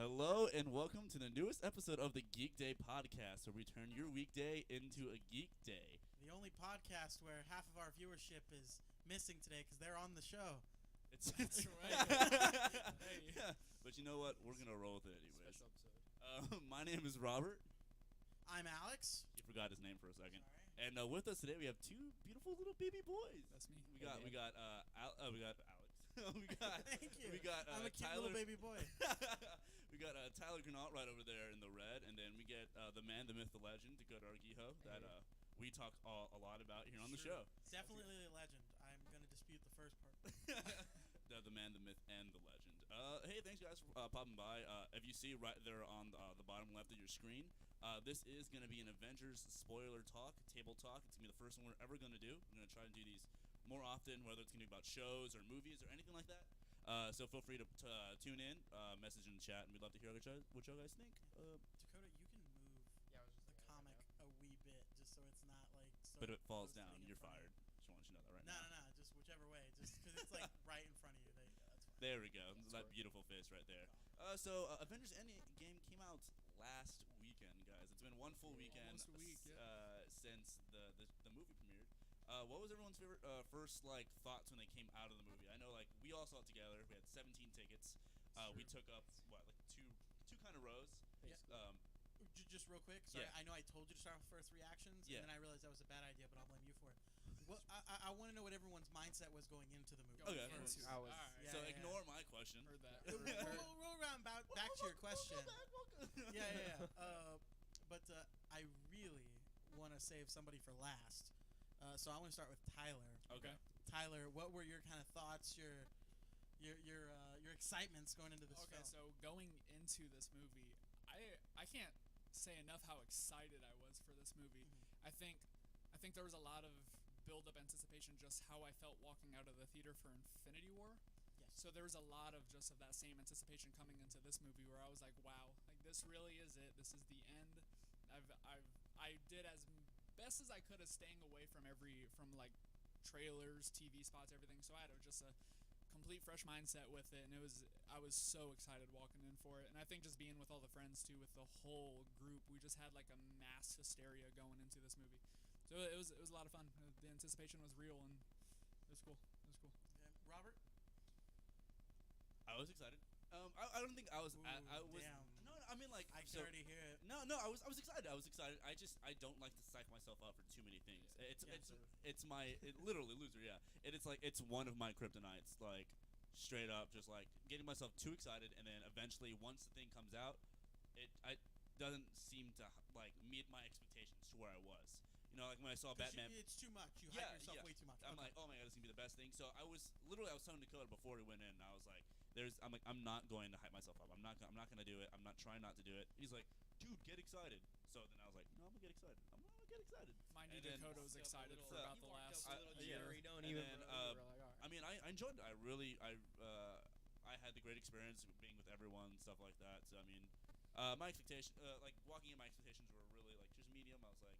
Hello and welcome to the newest episode of the Geekday podcast, where we turn your weekday into a geek day. The only podcast where half of our viewership is missing today because they're on the show. It's right. Hey. Yeah, but you know what? We're gonna roll with it anyways. Special episode. My name is Robert. I'm Alex. You forgot his name for a second. Sorry. And with us today, we have two beautiful little baby boys. That's me. We got Alex. we got Thank you. We got I'm a cute Tyler. little baby boy. We got Tyler Granat right over there in the red, and then we get the man, the myth, the legend, Dakota Argijo, that we talk a lot about here on the show. Definitely a legend. I'm going to dispute the first part. The man, the myth, and the legend. Hey, thanks guys for popping by. If you see right there on the bottom left of your screen, this is going to be an Avengers spoiler talk, table talk. It's going to be the first one we're ever going to do. We're going to try to do these more often, whether it's going to be about shows or movies or anything like that. So feel free to tune in, message in the chat, and we'd love to hear what y'all guys think. Dakota, you can move the comic a wee bit just so it's not like so. But if it falls close down, sitting in you're front of fired. Just want you to know that right No, now. just whichever way. Just because it's like right in front of you. There you go. That's fine. There we go. That's That right. beautiful face right there. Avengers Endgame came out last weekend, guys. It's been one full weekend Almost a week, since the movie premiered. What was everyone's favorite first thoughts when they came out of the movie? I know we all saw it together. We had 17 tickets. We took up two kind of rows. Basically. Just real quick. Sorry, Yeah. I know I told you to start with first reactions, Yeah. and then I realized that was a bad idea, but I'll blame you for it. What I want to know what everyone's mindset was going into the movie. Going Okay. into it. I was- Alright. Yeah, So yeah. ignore my question. Heard that. We'll roll around back to your question. Welcome. Yeah. But I really want to save somebody for last. So I want to start with Tyler. Okay. Tyler, what were your kind of thoughts, your excitements going into this Okay, film? so going into this movie, I can't say enough how excited I was for this movie. Mm-hmm. I think there was a lot of build-up anticipation, just how I felt walking out of the theater for Infinity War. Yes. So there was a lot of just of that same anticipation coming into this movie, where I was like, wow, this really is it. This is the end. I did as best as I could of staying away from trailers, TV spots, everything. So I had just a complete fresh mindset with it, and I was so excited walking in for it. And I think just being with all the friends too, with the whole group, we just had a mass hysteria going into this movie. So it was a lot of fun. The anticipation was real, and it was cool. Okay. Robert? I was excited. I don't think I was. I was. Damn. No, I mean I can already hear it. No, I was excited. I was excited. I don't like to psych myself up for too many things. It's my literally loser. Yeah, it's one of my kryptonites. Straight up, just getting myself too excited, and then eventually once the thing comes out, it doesn't seem to meet my expectations to where I was. When I saw Batman. It's too much. You hype yourself way too much. I'm like, oh my god, this is gonna be the best thing. So I was telling Dakota before we went in, and I was like, I'm not going to hype myself up. I'm not gonna do it. I'm not trying not to do it. He's like, dude, get excited. So then I was like, no, I'm gonna get excited. I'm gonna get excited. Mind you, And then- Dakota was excited for about the last year. year. And then, I mean, I enjoyed it. I had the great experience being with everyone and stuff like that. So I mean, my expectation, walking in, my expectations were really just medium. I was like,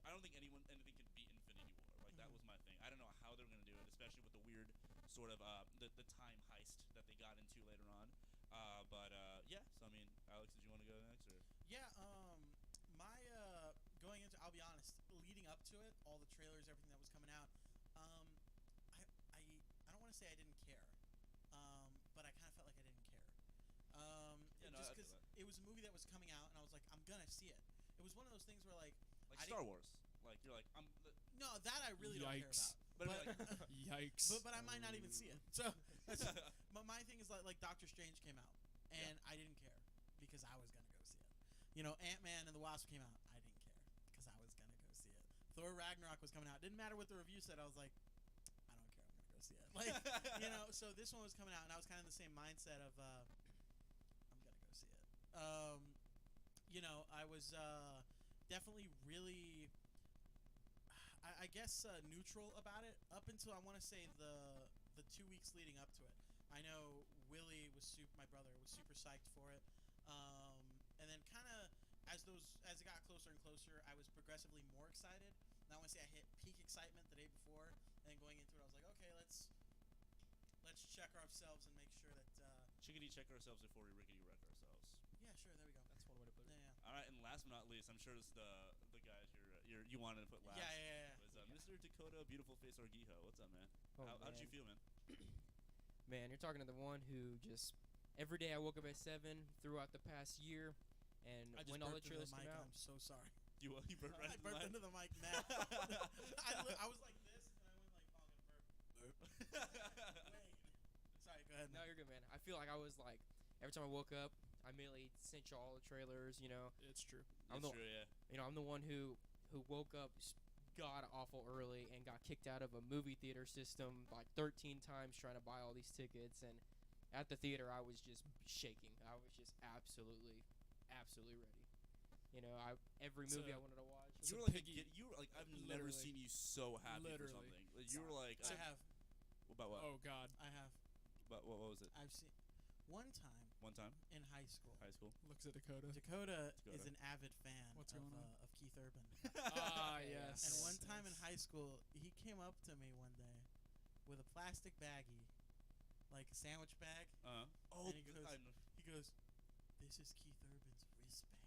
I don't think anything can beat Infinity War. That was my thing. I don't know how they're gonna do it, especially with the weird sort of the time heist that they got into later on. Yeah. So I mean, Alex, did you want to go next or? Yeah. My going into, I'll be honest, leading up to it, all the trailers, everything that was coming out, I don't want to say I didn't care, but I kind of felt like I didn't care. Just because it was a movie that was coming out, and I was like, I'm gonna see it. It was one of those things where Like Star Wars. You're like, no, that I really don't care Yikes. about. But Yikes. but I might not even see it. So, but my thing is like Doctor Strange came out, and I didn't care because I was gonna go see it. Ant-Man and the Wasp came out, I didn't care because I was gonna go see it. Thor Ragnarok was coming out, didn't matter what the review said. I was like, I don't care, I'm gonna go see it. So this one was coming out, and I was kind of in the same mindset of I'm gonna go see it. I was definitely really. I guess neutral about it up until I want to say the 2 weeks leading up to it. I know Willie my brother was super psyched for it, and then kind of as it got closer and closer, I was progressively more excited. And I want to say I hit peak excitement the day before, and then going into it, I was like, okay, let's check ourselves and make sure that chickadee check ourselves before we rickety wreck ourselves. sure. There we go. That's one way to put it. Yeah. All right, and last but not least, I'm sure it's the guys you wanted to put last. Yeah. Was Mr. Dakota, Beautiful Face Orgijo. What's up, man? Oh, How'd you feel, man? Man, you're talking to the one who just every day I woke up at 7 throughout the past year, and I just when all the burped into trailers the came mic. out. I'm so sorry. You burped right I burped into the mic now. I was like this, and I went like, oh, I'm gonna burp. Wait. Sorry, go ahead. No, you're good, man. I feel like I was like every time I woke up, I immediately sent you all the trailers. It's true. I'm That's the true, yeah. I'm the one who woke up god awful early and got kicked out of a movie theater system like 13 times trying to buy all these tickets, and at the theater I was just shaking. I was just absolutely ready. Every movie I wanted to watch. You So were like Piggy- you were like I've never literally. seen you so happy for Literally. something. Like, you were like I have. about what? Oh God. I have. What was it? I've seen one time One time? in high school. High school? Looks at Dakota. Dakota is an avid fan What's of, going on? Of Keith Urban. Yes. And one time in high school, he came up to me one day with a plastic baggie, like a sandwich bag. Oh, And he goes, "This is Keith Urban's wristband."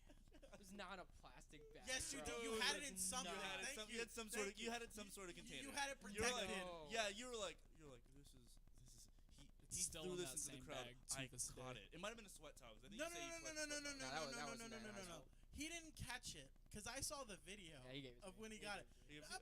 It was not a plastic bag. Yes, you bro. do. You had it in was something. not. you had some sort of you had it some sort of container. You had it You were protected. like, No. yeah, you were like he It's still threw in this that into the same crowd. bag to I this caught day. it. It might have been a sweat towel. I think No. you say you sweat that was in high No. school. He didn't catch it because I saw the video Yeah, he gave it to of me. when he got it. He gives you-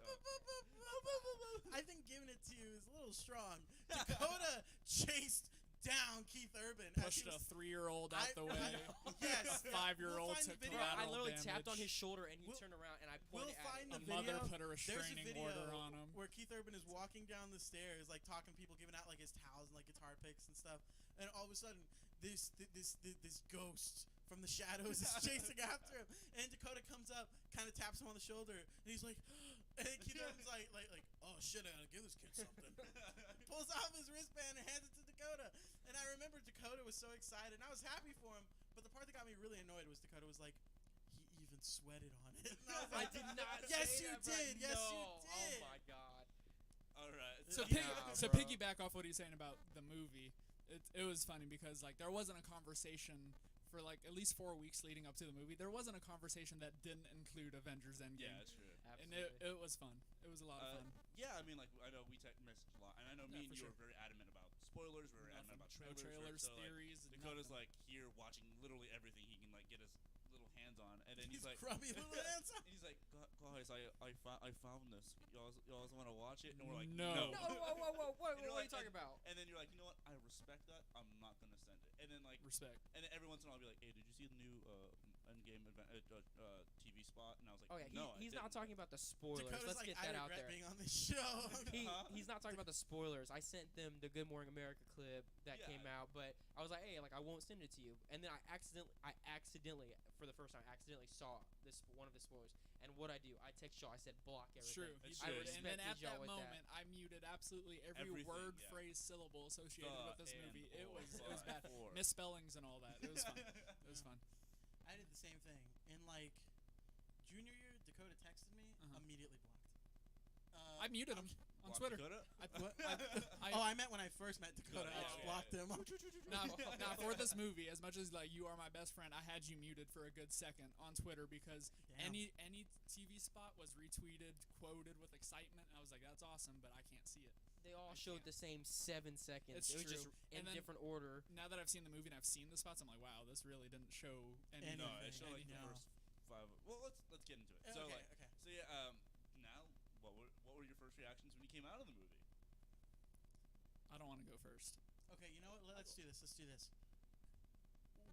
I think giving it to you is a little strong. Dakota chased down Keith Urban. Pushed a 3-year-old out the way. Yes. A 5-year-old We'll find took the video. Bro, I collateral literally damage. tapped on his shoulder and he We'll- turned around and I We'll pointed find at the him. A mother video. put a There's a restraining video order on him. where Keith Urban is walking down the stairs, like talking to people, giving out like his towels and like guitar picks and stuff. And all of a sudden, this ghost from the shadows is chasing after him. And Dakota comes up, kind of taps him on the shoulder, and he's like, and Keith Urban's like, oh shit, I gotta give this kid something. Pulls off his wristband and hands it to Dakota. And I remember Dakota was so excited, and I was happy for him. But the part that got me really annoyed was Dakota was like, he even sweated on it. And I was I like, did not Yes, say you that, bro. did. Yes, you No. did. Oh my god. All right. So, Yeah, so bro. piggyback off what he's saying about the movie, it was funny because like there wasn't a conversation for like at least 4 weeks leading up to the movie. There wasn't a conversation that didn't include Avengers Endgame. Yeah, that's true. And Absolutely. it was fun. It was a lot of fun. Yeah, I mean, like I know we messaged a lot, and I know me Yeah, and for you sure. were very adamant about spoilers. We were adamant about No trailers. trailers, so, like, theories. Dakota's nothing. like here watching literally everything he can like get his little hands on, and then he's like, crummy little hands. and he's like, guys, I found this. Y'all want to watch it? And we're like, No. No, whoa, what And you're are like- you talking about? And then you're like, you know what? I respect that. I'm not gonna send it. And then like, Respect. and then every once in a while I'll be like, hey, did you see the new Endgame TV spot? And I was like, Oh yeah, no, he's I not didn't. talking about the spoilers. Dakota's Let's like, get that I out regret there. being on this show. He's not talking about the spoilers. I sent them the Good Morning America clip that Yeah. came out, but I was like, hey, like I won't send it to you. And then I accidentally for the first time, saw one of the spoilers. And what I do, I text y'all. I said block It's everything. true. It's He true. did. And then respected at y'all that with that. moment, I muted absolutely every Everything, word, yeah. phrase, syllable associated with this movie. It was bad. for. Misspellings and all that. It was fun. It was fun. I did the same thing. In like junior year, Dakota texted me, immediately blocked. I muted him on Block Twitter. Dakota? I meant when I first met Dakota, I just Oh, blocked him. Now for this movie, as much as like you are my best friend, I had you muted for a good second on Twitter because Damn. any TV spot was retweeted, quoted with excitement. And I was like, that's awesome, but I can't see it. They all showed the same 7 seconds. It's it was just true. in And then- different order. Now that I've seen the movie and I've seen the spots, I'm like, wow, this really didn't show any. No, Anything, it showed like the no. first 5. Well, let's get into it. So okay, like, okay. so yeah, now what were your first reactions when you came out of the movie? I don't want to go first. Okay, you know what? Let's do this.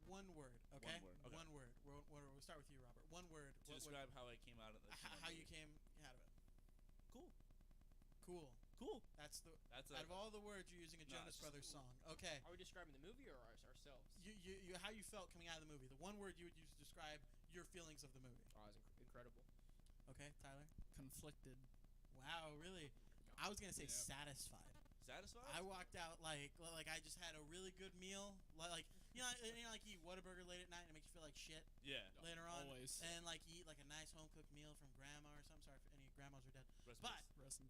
One word, okay? One word, okay. One word. We'll start with you, Robert. One word. To describe how I came out of the how you came out of it. Cool. Cool. That's out of all the words you're using a No, Jonas it's just Brothers cool. song. Okay. Are we describing the movie or ourselves? You how you felt coming out of the movie. The one word you would use to describe your feelings of the movie. Oh, it was incredible. Okay, Tyler. Conflicted. Wow, really? I was gonna say Yeah. satisfied. Satisfied? I walked out like I just had a really good meal. Like you know like you eat Whataburger late at night and it makes you feel like shit Yeah. later on. Always. And like you eat like a nice home cooked meal from grandma or something. Sorry if any grandmas are dead. Rest in But peace. Rest in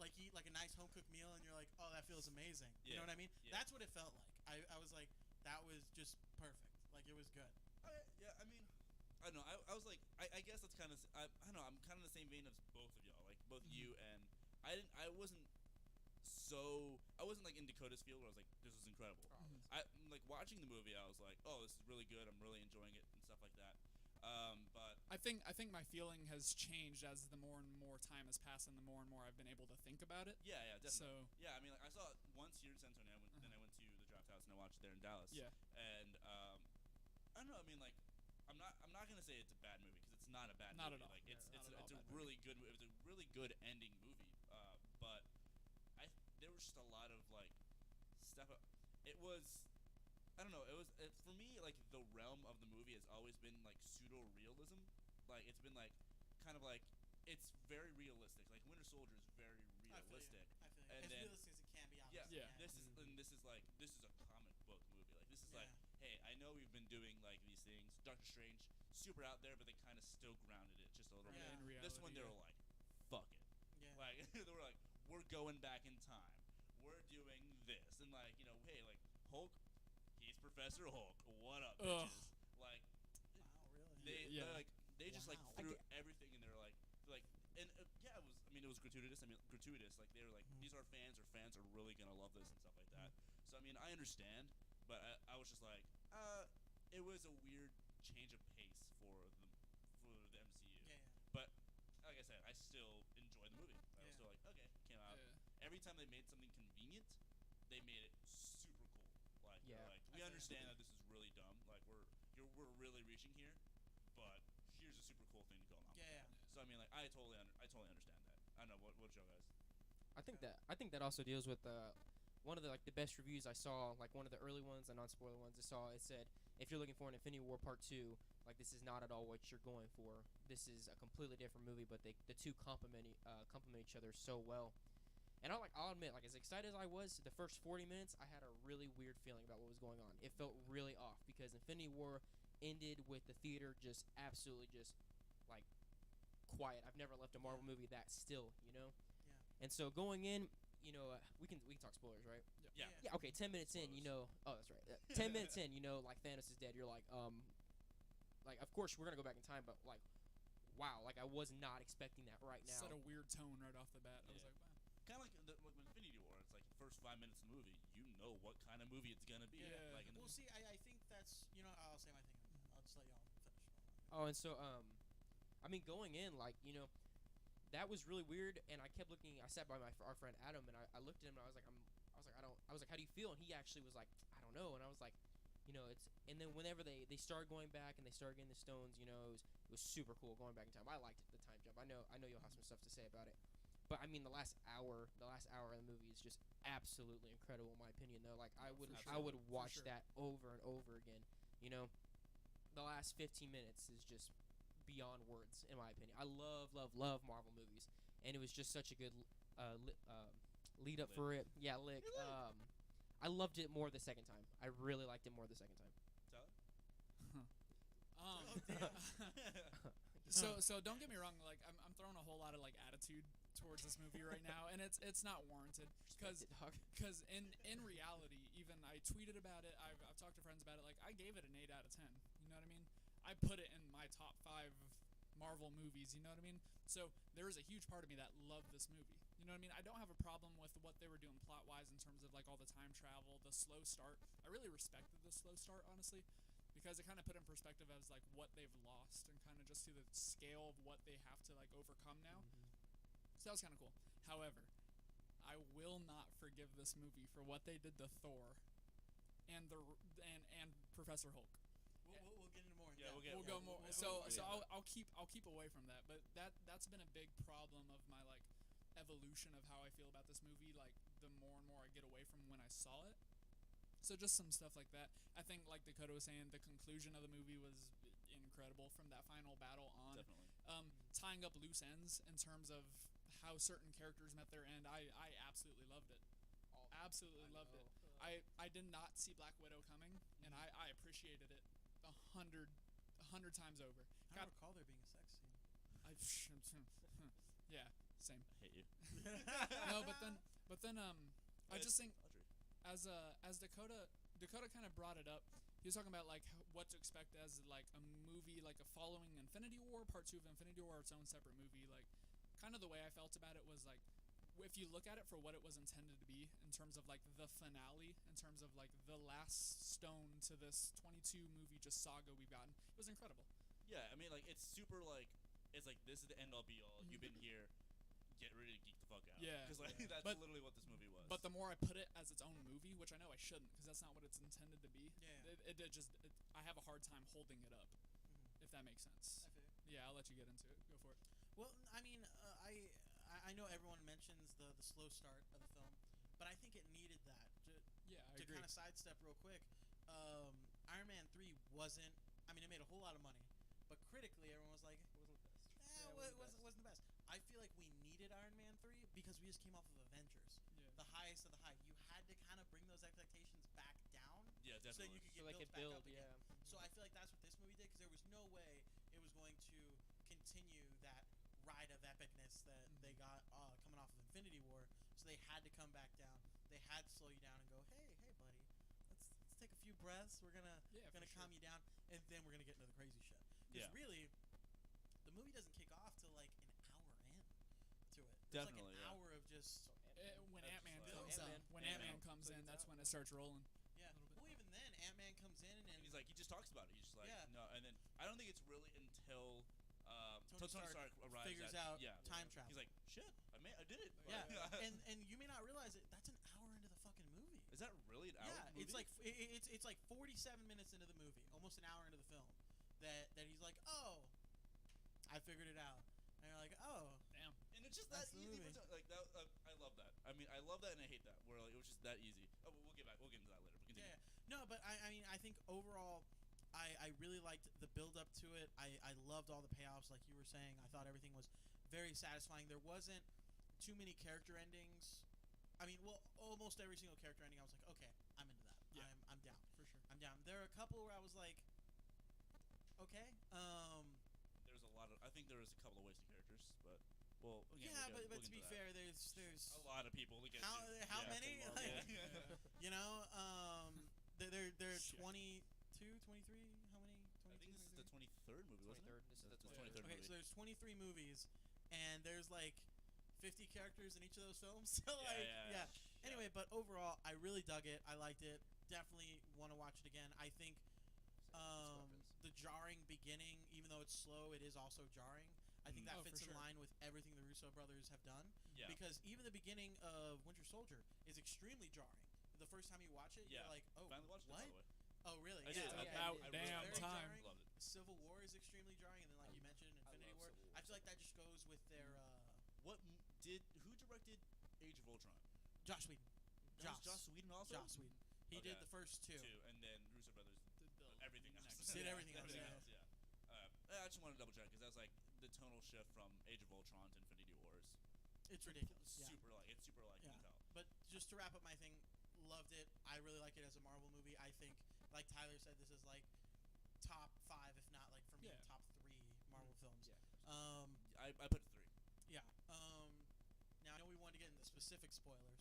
like you eat like a nice home cooked meal and you're like, oh, that feels amazing. You Yeah. know what I mean? Yeah. That's what it felt like. I was like, that was just perfect. Like Like it was good. Yeah, I mean, I don't know. I was like, I guess that's kind of, I don't know. I'm kind of in the same vein as both of y'all, like both you and I wasn't like in Dakota's field where I was like, this is incredible. I'm like watching the movie. I was like, oh, this is really good. I'm really enjoying it and stuff like that. But I think my feeling has changed as the more and more time has passed and the more and more I've been able to think about it. yeah, definitely. So Yeah, I mean, like I saw it once here in San Antonio. Then I went to the Draft House and I watched it there in Dallas. yeah, And I don't know. I mean, like I'm not gonna say it's a bad movie because it's not a bad Not movie. at all. Like Yeah, it's not it's at all it's a bad really good. It was a really good ending movie. But there was just a lot of like stuff. It was. I don't know. For me, like the realm of the movie has always been like pseudo realism. Like it's been like kind of like it's very realistic. Like Winter Soldier is very realistic. I feel you. And As then realistic as it can be. yeah, Obviously. Yeah. this is this is a comic book movie. Like this is like, Yeah. hey, I know we've been doing like these things. Doctor Strange, super out there, but they kind of still grounded it just a little Yeah. bit. in reality. This one they were like, fuck it. Yeah. Like they were like, we're going back in time. We're doing this, and like hey, like Hulk, he's Professor Hulk. What up, Ugh. bitches? Like Wow. Really. Yeah. they just like Wow. threw everything, and they're like and yeah, it was. I mean, it was gratuitous. Like they were like, these are fans. Or fans are really gonna love this and stuff like that. So I mean, I understand, but I was just like, it was a weird change of pace for the MCU. Yeah. But like I said, I still enjoyed the movie. I was still like, okay, came out. Yeah. Every time they made something convenient, they made it super cool. Like, Yeah. they're like, we I feel understand that this is really dumb. Like, we're really reaching here, but here's a super cool thing to go along. Yeah. with that. So I mean, like, I totally understand that. I don't know what y'all guys. I think that also deals with one of the like the best reviews I saw, like one of the early ones, the non-spoiler ones I saw. It said, if you're looking for an Infinity War Part 2, like this is not at all what you're going for. This is a completely different movie, but the two complement each other so well. And I'll admit, like as excited as I was, the first 40 minutes I had a really weird feeling about what was going on. It felt really off because Infinity War ended with the theater just absolutely just like quiet. I've never left a Marvel movie that still, you know. Yeah. And so going in, you know, we can talk spoilers, right? Yeah. Yeah. Okay. 10 minutes in, you know. Oh, that's right. 10 minutes in, you know, like Thanos is dead. You're like of course we're gonna go back in time, but like, wow, like I was not expecting that right now. Set a weird tone right off the bat. I was Yeah. like, wow. Kind of like with Infinity War. It's like the first 5 minutes of the movie, you know what kind of movie it's gonna be. Yeah. Like in the Well, see, I think that's I'll say my thing. I'll just let y'all finish. Oh, and so I mean, going in, like, you know, that was really weird, and I kept looking. I sat by our friend Adam, and I looked at him, and I was like, how do you feel? And he actually was like, I don't know. And I was like, you know, it's. And then whenever they started going back and they started getting the stones, you know, it was super cool going back in time. I liked the time jump. I know you'll have some stuff to say about it, but I mean, the last hour of the movie is just absolutely incredible in my opinion. Though, like, I would watch that over and over again. You know, the last 15 minutes is just beyond words in my opinion. I love Marvel movies, and it was just such a good lead up for it. Yeah, I loved it more the second time. I really liked it more the second time. Tyler? So don't get me wrong. Like I'm throwing a whole lot of like attitude towards this movie right now, and it's not warranted because in reality, even I tweeted about it. I've talked to friends about it. Like I gave it an 8 out of 10. You know what I mean? I put it in my top 5 Marvel movies. You know what I mean? So there is a huge part of me that loved this movie. You know what I mean? I don't have a problem with what they were doing plot wise in terms of like all the time travel, the slow start. I really respected the slow start honestly, because it kind of put in perspective as like what they've lost and kind of just see the scale of what they have to like overcome now. So that was kind of cool. However, I will not forgive this movie for what they did to Thor and and Professor Hulk. We'll get into more. Yeah, We'll go more. we'll So get into that. I'll keep away from that. But that's been a big problem of my like evolution of how I feel about this movie. Like the more and more I get away from when I saw it. So just some stuff like that. I think like Dakota was saying, the conclusion of the movie was incredible from that final battle on. Definitely. Tying up loose ends in terms of how certain characters met their end. I absolutely loved it. Absolutely loved it. I did not see Black Widow coming, and I appreciated it 100 times over. I don't recall there being a sex scene. Yeah, same. I hate you. No, but then I just think Audrey. as Dakota kind of brought it up, He was talking about like what to expect as like a movie, like a following Infinity War, part 2 of Infinity War, its own separate movie. Like, kind of the way I felt about it was like, if you look at it for what it was intended to be, in terms of like the finale, in terms of like the last stone to this 22 movie just saga we've gotten, it was incredible. Yeah, I mean, like it's super like it's like this is the end all be all. You've been here. Get ready to geek the fuck out. Yeah. Because like that's But- literally what this movie was. But the more I put it as its own movie, which I know I shouldn't, because that's not what it's intended to be. Yeah. I have a hard time holding it up, if that makes sense. I feel you. Yeah, I'll let you get into it. Go for it. Well, I mean, I know everyone mentions the slow start of the film, but I think it needed that. Yeah, I To agree. kind of sidestep real quick, Iron Man 3 wasn't. I mean, it made a whole lot of money, but critically, everyone was like, It wasn't the best. wasn't the best. I feel like we needed Iron Man 3 because we just came off of Avengers, Yeah. the highest of the high. You had to kind of bring those expectations back down yeah, so that definitely. you could So get they built could back build, up again. So I feel like that's what this movie did, because there was no way it was going to continue that ride of epicness that they got coming off of Infinity War. So they had to come back down. They had to slow you down and go, hey, buddy, let's take a few breaths. We're gonna Yeah, for calm sure. you down, and then we're gonna get into the crazy shit. Because Yeah. really, the movie doesn't kick off till like an hour in to it. There's Definitely, like an yeah. hour of just When That's Ant-Man just like- comes Ant-Man. in, when Ant-Man. Ant-Man comes So in, it's that's out. when it starts rolling. yeah. little bit. Well, even then, Ant-Man comes in and And he's like he just talks about it. He's just like Yeah. no, and then I don't think it's really until Tony Tony Stark Stark arrives figures at, out yeah. time travel. He's like shit, I did it. Yeah, Like, and you may not realize it. That's an hour into the fucking movie. is that really an hour? Yeah, movie? it's like it's like 47 minutes into the movie, almost an hour into the film, that he's like, oh, I figured it out, and you're like, oh, Damn. and it's just That's that the easy. movie. Like that, I love that. I mean, I love that and I hate that. Where like it was just that easy. Oh, we'll get into that later. But continue. yeah. No, but I mean, I think overall, I really liked the build up to it. I loved all the payoffs, like you were saying. I thought everything was very satisfying. There wasn't too many character endings. I mean, well, almost every single character ending, I was like, okay, I'm into that. Yeah. I'm down. For sure. I'm down. There are a couple where I was like, okay, There's a lot of. I think there was a couple of wasted characters, but well, again, yeah, we'll but get to be into that. fair, there's a lot of people to get how to. how Yeah. many? Captain Like, Marvel. Yeah. you know, they're Shit. 22, 23. How many? I 22, think this is the 23? 23rd movie, wasn't it? 23rd. This is the That's 23rd. 23rd Okay, movie. so there's 23 movies, and there's like 50 characters in each of those films. So Yeah, like, yeah. yeah. Anyway, but overall, I really dug it. I liked it. Definitely want to watch it again. I think the jarring beginning, even though it's slow, it is also jarring. I think that Oh, fits for in sure. line with everything the Russo brothers have done. Yeah. Because even the beginning of Winter Soldier is extremely jarring. The first time you watch it, Yeah. you're like, oh, Finally watched what? it, by the way. Oh, really? I yeah, did. okay. About I damn really time. jarring. Loved it. Civil War is extremely jarring, and then like you mentioned, I Infinity love War. Civil War I feel like so that just goes with their Who directed Age of Ultron? Josh Whedon. That was Joss Whedon also. Joss Whedon. He Okay. did the first two. And then Russo brothers everything else. Did everything else, yeah. I just wanted to double check because that was like the tonal shift from Age of Ultron to Infinity Wars. It's ridiculous. Yeah. It's super like Yeah. you can tell. But just to wrap up my thing, loved it. I really like it as a Marvel movie. I think, like Tyler said, this is like top 5, if not like for me, Yeah. top 3 Marvel films. Yeah. I put 3. Yeah. Now I know we wanted to get into specific spoilers,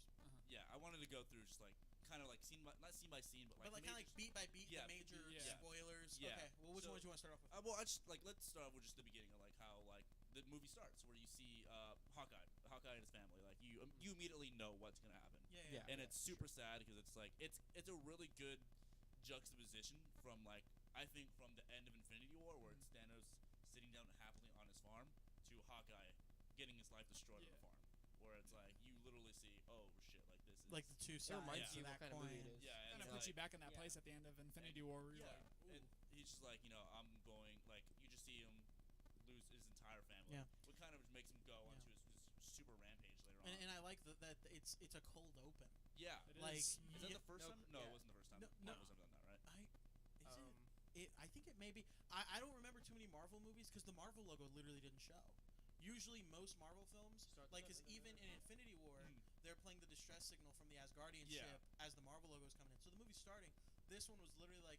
Yeah, I wanted to go through just like kind of like not scene by scene, but but like kind of like beat by beat, Yeah, the major yeah. spoilers. Yeah. Okay. Well, which So- one do you want to start off with? Well, I just like let's start off with just the beginning of like how like the movie starts, where you see Hawkeye and his family. Like you immediately know what's gonna happen, Yeah. and it's super sad because it's like it's a really good juxtaposition from like I think from the end of Infinity War where it's Thanos sitting down happily on his farm to Hawkeye getting his life destroyed on the farm, where it's like you literally see oh shit like this is Like the two It sides reminds of you that what kind of movie coin. it is. yeah, and Kind of it's puts you like- back in that yeah. place at the end of Infinity War where you're Yeah, like, and he's just like, I'm going, like, you just see him lose his entire family. Yeah. What kind of makes him go onto his super rampage later on. And I like that it's a cold open. Yeah. It Like, is. Is that the first No, time? No, yeah. it wasn't the first time. No, Marvel's never done that, right? I think it may be. I don't remember too many Marvel movies because the Marvel logo literally didn't show. Usually, most Marvel films, like, because even in Infinity War, they're playing the distress signal from the Asgardian Yeah. ship as the Marvel logo is coming in. So the movie's starting. This one was literally like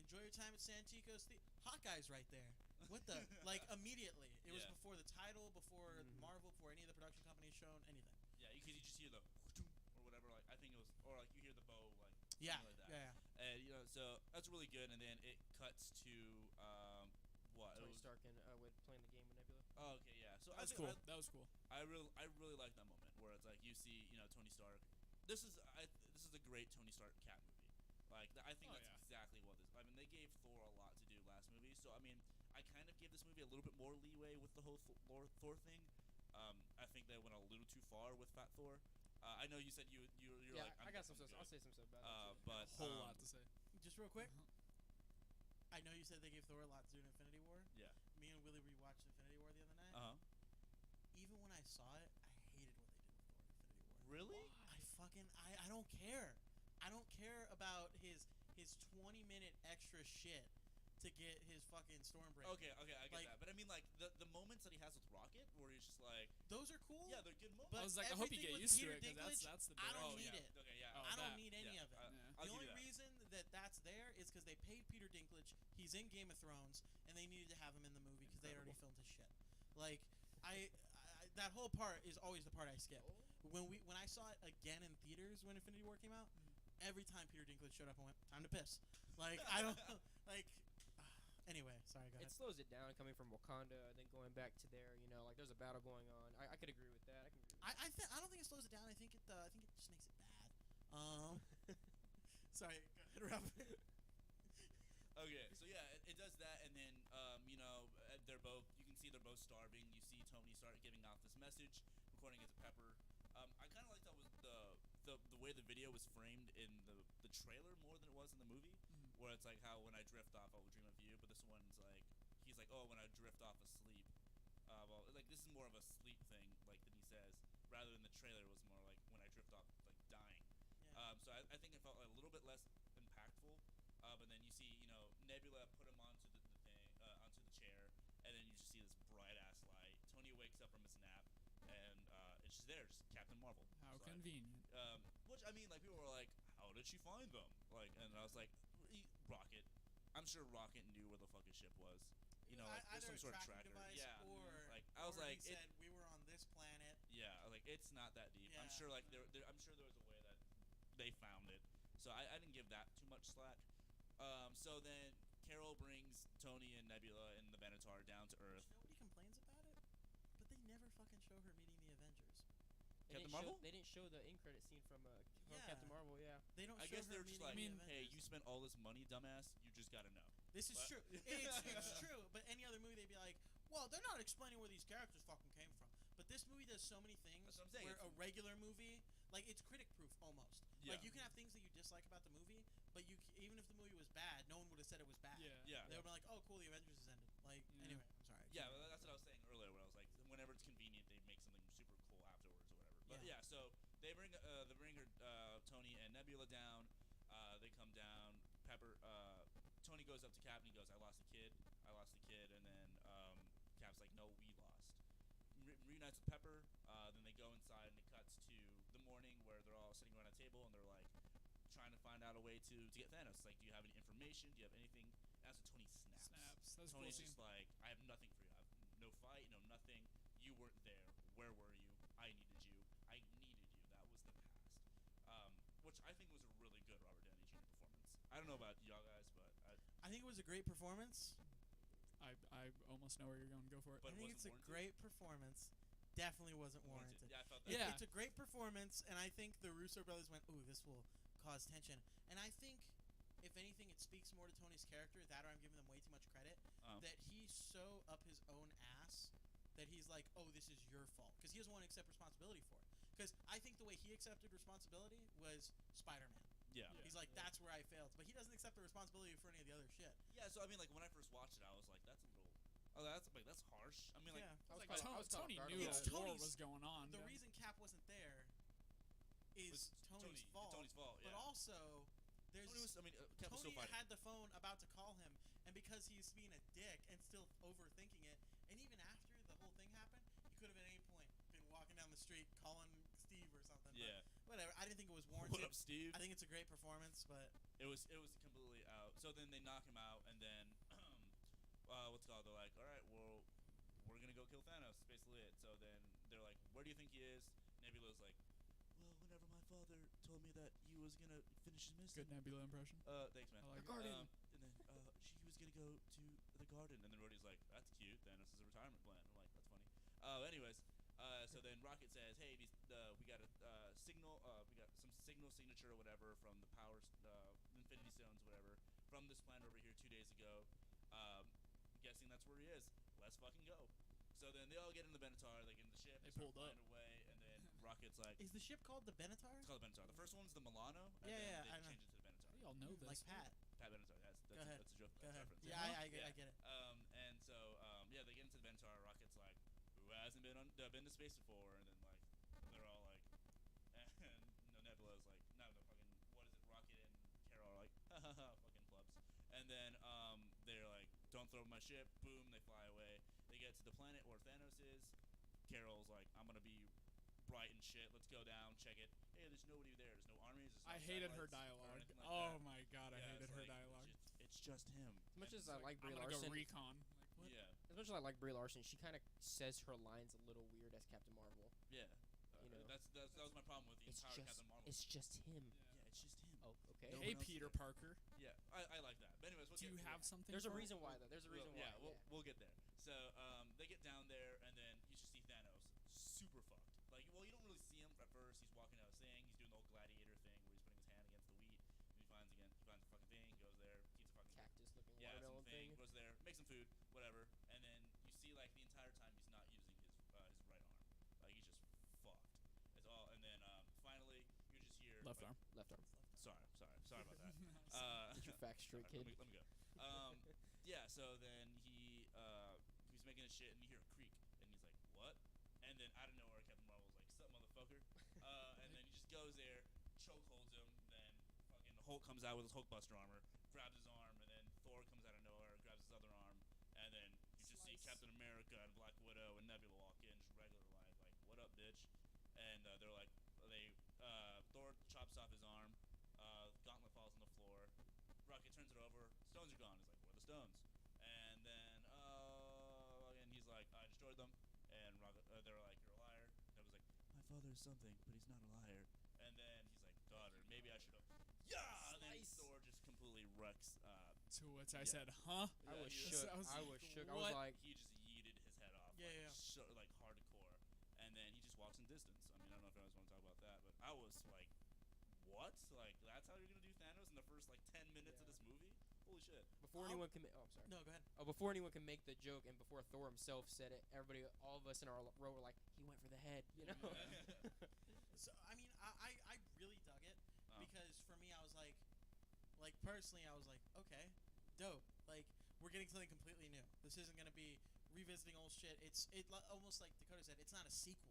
enjoy your time at Santikos. Hawkeye's right there. What the? Like, immediately. It was Yeah. before the title, before Marvel, before any of the production companies shown anything. Yeah, because you just hear the or whatever. Like I think it was, or like you hear the bow, like Yeah. something like that. Yeah. And so that's really good. And then it cuts to what? Tony Stark and with playing the game with Nebula. Oh, okay, yeah. So That was cool. That was cool. I really like that moment where it's like you see, Tony Stark. This is a great Tony Stark Cap movie. Like I think that's exactly what this. I mean, they gave Thor a lot to do last movie, so I mean, I kind of gave this movie a little bit more leeway with the whole Thor thing. I think they went a little too far with Fat Thor. I know you said you're yeah, like I got some stuff. I'll say some stuff about it. but A whole lot to say. Just real quick. I know you said they gave Thor a lot to do in Infinity War. Yeah. Me and Willie rewatched Infinity War the other night. Even when I saw it, I hated what they did with Thor in Infinity War. Really? I don't care. I don't care about his 20-minute extra shit to get his fucking Stormbreaker. Okay, I get that. But I mean, like the moments that he has with Rocket, where he's just like, those are cool. yeah, they're good moments. But I was like, I hope you get everything with used to Peter it because that's the. I don't oh, need yeah. it. Okay, yeah. Oh, I don't that. need any of it. I'll The give only you that. reason that's there is because they paid Peter Dinklage. He's in Game of Thrones, and they needed to have him in the movie because they already filmed his shit. Like, I that whole part is always the part I skip. When I saw it again in theaters when Infinity War came out, every time Peter Dinklage showed up, I went, time to piss. Like, I don't like. Anyway, sorry, go ahead. It slows it down coming from Wakanda and then going back to there. Like there's a battle going on. I could agree with that. I don't think it slows it down. I think it just makes it bad. Sorry, go ahead, Rob. Okay, so yeah, it does that, and then they're both. You can see they're both starving. You see Tony start giving off this message, recording it to Pepper. I kind of like that was the way the video was framed in the trailer more than it was in the movie, where it's like how when I drift off, I will dream of you. But this one's like he's like, oh, when I drift off asleep. Well, like this is more of a sleep thing, like than he says, rather than the trailer was more like when I drift off, like dying. Yeah. So I think it felt a little bit less impactful. But then you see, Nebula put him onto the thing, onto the chair, and then you just see this bright ass light. Tony wakes up from his nap, and it's just there, just Captain Marvel. How So convenient. Which I mean, like people were like, how did she find them? Like, and I was like, Rocket. I'm sure Rocket knew where the fuck his ship was. Like there's Either some sort of tracking tracker. device Yeah. or Like I was or like, he said we were on this planet. yeah, like it's not that deep. I'm Yeah. sure like I'm sure there was a way that they found it. So I didn't give that too much slack. So then Carol brings Tony and Nebula and the Benatar down to Earth. Nobody complains about it, but they never fucking show her meeting the Avengers. Captain Marvel? They didn't show the end credit scene from Yeah. Captain Marvel. Yeah. They don't I show guess her they're just meeting like, the hey, Avengers. you spent all this money, dumbass. You just gotta know. This is What? true. It's true. But any other movie, they'd be like, well, they're not explaining where these characters fucking came from. But this movie does so many things That's what I'm saying. where a regular movie, like, it's critic-proof almost. Yeah. Like, you can have things that you dislike about the movie, but even if the movie was bad, no one would have said it was bad. Yeah. Yeah. They would be like, oh, cool, the Avengers has ended. Like, Yeah. anyway, I'm sorry. Yeah, well, that's what I was saying earlier. Where I was like, whenever it's convenient, they make something super cool afterwards or whatever. But Yeah. yeah, so they bring her Tony and Nebula down. They come down. Pepper. Tony goes up to Cap and he goes, I lost the kid. And then Cap's like, no, we lost. Reunites with Pepper. Then they go inside and it cuts to the morning where they're all sitting around a table and they're like trying to find out a way to get Thanos. Like, do you have any information? Do you have anything? And that's when Tony snaps. Snaps. That was Tony's cool just scene. like, I have nothing for you. I have no fight, no nothing. You weren't there. Where were you? I needed you. That was the past. Which I think was a really good Robert Downey Jr. performance. I don't know about y'all guys, but I think it was a great performance. I almost know where you're going. Go for it. But I think it's a warranted? great performance. Definitely wasn't warranted. Yeah, I felt that. Yeah. It's a great performance, and I think the Russo brothers went, ooh, this will cause tension. And I think, if anything, it speaks more to Tony's character, that or I'm giving them way too much credit, that he's so up his own ass that he's like, oh, this is your fault. Because he doesn't want to accept responsibility for it. Because I think the way he accepted responsibility was Spider-Man. Yeah. He's like, that's where I failed. But he doesn't accept the responsibility for any of the other shit. Yeah, so I mean, like when I first watched it, I was like, that's a little. Oh, that's harsh. I mean, like, Yeah. I was Like, caught- I was caught Tony off guard knew on It's that. a war Tony's- was going on. The yeah. reason Cap wasn't there is Tony's Tony- fault. Tony's fault, But yeah. also, there's Tony was. I mean, Cap was still Tony fighting. had the phone about to call him, and because he's being a dick and still overthinking it, and even after the whole thing happened, he could have at any point been walking down the street calling Steve or something. Yeah. But whatever. I didn't think it was warranted. What up, Steve? I think it's a great performance, but It was completely out. So then they knock him out, and then what's it called? They're like, all right, well, we're gonna go kill Thanos. That's basically it. So then they're like, where do you think he is? Nebula's like, well, whenever my father told me that he was gonna finish his mission. Good Nebula impression. Thanks, man. I like it. Garden. garden. And then Rhodey's like, that's cute. Thanos is a retirement plan. I'm like, that's funny. Anyways, so then Rocket says, hey, we got a signal. We got some signature or whatever from the Infinity Stones, whatever, from this planet over here 2 days ago. Guessing that's where he is. Let's fucking go. So then they all get in the Benatar. They get in the ship. They start pulled up. flying away, and then Rocket's like, Is the ship called the Benatar? it's called the Benatar. The first one's the Milano. And Yeah, then yeah, they I know. changed it to the Benatar. How do y'all know this? Like Pat. Pat Benatar. That's Go ahead. a joke. Go ahead. Reference. Yeah, I get it. And so yeah, they get into the Benatar. Rocket's like, who hasn't been to space before? And then like they're all like, and Nebula's like, no, fucking what is it? Rocket and Carol are like, ha ha ha, fucking plebs. And then they're like, don't throw my ship. Boom, they fly away. They get to the planet where Thanos is. Carol's like, I'm gonna be bright and shit. Let's go down, check it. Hey, there's nobody there. There's no armies. There's no I hated her satellites or dialogue. anything like Oh that. my god, I Yeah, hated it's her like, dialogue. It's just him. As much And as it's I like Brie I'm gonna Larson, go recon. Like, what? yeah, as much as I like Brie Larson, she kind of says her lines a little weird as Captain Marvel. yeah. You know, that was my problem with the It's entire just Captain Marvel. it's just him. Yeah, it's just him. Oh, okay. No Hey, one else Peter is there. Parker. Yeah, I like that. But anyways, Do you have something? There's a for reason it? why though. There's a reason why. Yeah, we'll get there. So they get down there, and then you just see Thanos super fucked. Like, well, you don't really see him at first. He's walking out, saying he's doing the whole gladiator thing where he's putting his hand against the wheat, and he finds the fucking thing, goes there, eats a fucking Cactus looking yeah, some watermelon thing, thing. goes there, makes some food, whatever, and then you see like the entire time he's not using his right arm, like he's just fucked. It's all, and then finally you just hear Left like, arm. Left arm. Sorry about that. Get your facts straight, Sorry, kid. let me go. Yeah, so then he's making his shit, and you hear a creak, and he's like, "What?" And then out of nowhere, Captain Marvel's like, "Sup, motherfucker?" And then he just goes there, choke holds him. Then fucking Hulk comes out with his Hulkbuster armor, grabs his arm, and then Thor comes out of nowhere, grabs his other arm, and then you just see Slice. Captain America and Black Widow and Nebula walk in, just regular life, like, "What up, bitch?" And they're like, Thor chops off his arm. Gauntlet falls on the floor. Rocket turns it over. Stones are gone. He's like, "Where are the stones?" And then again, he's like, "I destroyed them." And Rocket, they're like, "You're a liar." And I was like, "My father is something, but he's not a liar." And then he's like, "Daughter, maybe I should have." Yeah. And then Slice. Thor just completely wrecks. To which I Yeah. said, huh? I was he shook. I was I like, was shook. I what? was like, He just yeeted his head off. Yeah, like, yeah. like hardcore. And then he just walks in distance. I mean, I don't know if you guys want to talk about that, but I was like, what? Like, that's how you're gonna do Thanos in the first like 10 minutes of Yeah. this movie? Holy shit! before anyone can. Oh, I'm sorry. No, go ahead. Before anyone can make the joke, and before Thor himself said it, everybody, all of us in our row were like, he went for the head, you know? So I mean, I really dug it because for me, I was like personally, I was like, okay, dope. Like we're getting something completely new. This isn't gonna be revisiting old shit. Almost like Dakota said, it's not a sequel.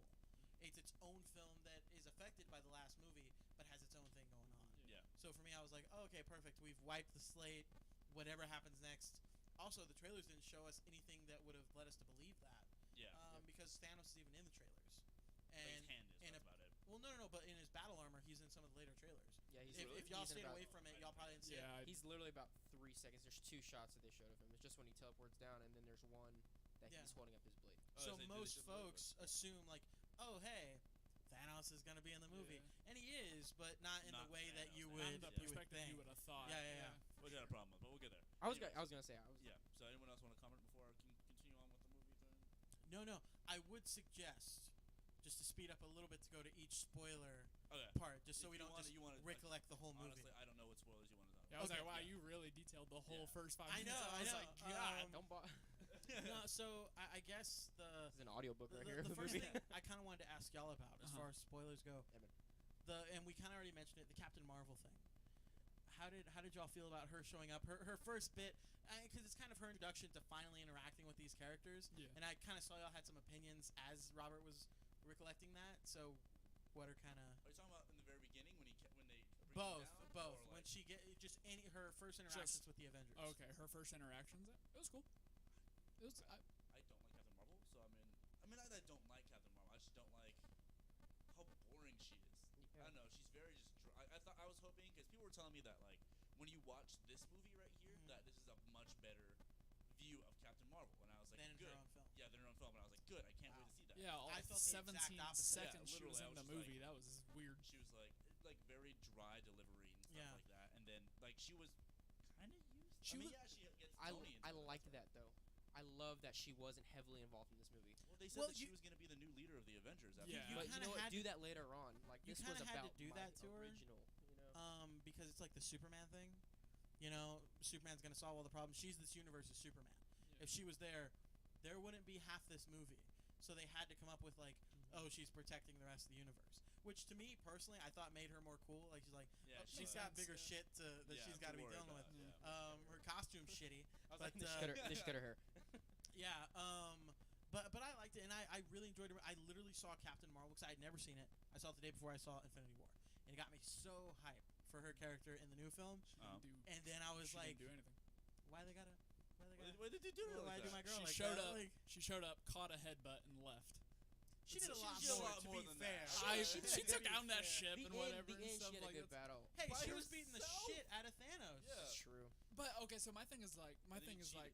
It's its own film that is affected by the last movie, but has its own thing going on. Yeah. So for me, I was like, oh, okay, perfect. We've wiped the slate. Whatever happens next. Also, the trailers didn't show us anything that would have led us to believe that. Yeah. Because Thanos is even in the trailers. But his hand is. and That's about it. Well, no. But in his battle armor, he's in some of the later trailers. Yeah, he's If y'all he's in stayed about- away from it, y'all probably didn't see Yeah, it. He's literally about 3 seconds. There's 2 shots that they showed of him. It's just when he teleports down, and then there's one that Yeah. he's holding up his blade. Oh, So they did most it similar, folks assume like, oh hey, Thanos is gonna be in the movie, Yeah. and he is, but not in Not the way that Thanos, you not would. Not the Yeah. perspective think. you would have thought. Yeah. Which I had a problem with, but we'll get there. I was Anyways. gonna say Yeah. So anyone else want to comment before I can continue on with the movie then? No. I would suggest just to speed up a little bit to go to each spoiler Okay. part, just so If we you don't wanna- just you wanna- recollect the whole movie. Honestly, I don't know what spoilers you want to talk Yeah, I was Okay. like, wow, Yeah. you really detailed the whole Yeah. first 5 I minutes. know, I I was know. like, God. don't buy. No, so I guess the It's an audiobook right here. the The first movie. thing I kind of wanted to ask y'all about, as Uh-huh. far as spoilers go, Yeah, man. and we kind of already mentioned it, the Captain Marvel thing. How did y'all feel about her showing up? Her first bit, because it's kind of her introduction to finally interacting with these characters. Yeah. And I kind of saw y'all had some opinions as Robert was recollecting that. So, what are kind of Are you talking about in the very beginning when they bring him both? down, Both. or, When like, she just her first interactions with the Avengers. Okay, her first interactions. It was cool. It was. I don't like Captain Marvel, so I don't like Captain Marvel. I just don't like how boring she is. I don't know. She's very just. I thought I was hoping because people were telling me that like when you watch this movie right here, Mhm. that this is a much better view of Captain Marvel, and I was like, Than in good. her own film. Yeah, than her own film, and I was like, good. I can't wait to see that. Yeah, all I felt the exact 17 opposite. seconds Yeah, she was literally, in I the was just movie. That was weird. She was like very dry delivery and stuff Yeah. like that, and then like she was kind of used. She I mean, was- yeah, she gets. Tony into I it. like that though. I love that she wasn't heavily involved in this movie. Well, they said Well, that she was going to be the new leader of the Avengers. After Yeah. she But died. you kinda know what? had Do to- that later on. Like you this was kinda had to about do my that to her. original. Because it's like the Superman thing. You know, Superman's gonna solve all the problems. She's this universe's Superman. Yeah. If she was there wouldn't be half this movie. So they had to come up with like, oh, she's protecting the rest of the universe. Which to me personally, I thought made her more cool. Like she's like, Yeah, she's she got was. bigger Yeah. shit that Yeah, she's to got to be worry dealing with. about, yeah. Her costume's shitty. I was But, like, they should cut her hair. Yeah. But I liked it, and I really enjoyed it. I literally saw Captain Marvel because I had never seen it. I saw it the day before I saw Infinity War, and it got me so hyped for her character in the new film. She didn't do. And then I was she like, didn't do anything. why they gotta? Why did they do it Why like do that? my girl She like showed that? up. Like, She showed up, caught a headbutt, and left. she did a She lot did a more. lot To more be than fair, that. She did took to be down that fair. ship and whatever the and end, stuff she had like a good that. battle. Hey, By she was beating the herself? shit out of Thanos. Yeah. It's true. But okay, so my thing is like, And then he cheated, and he was like,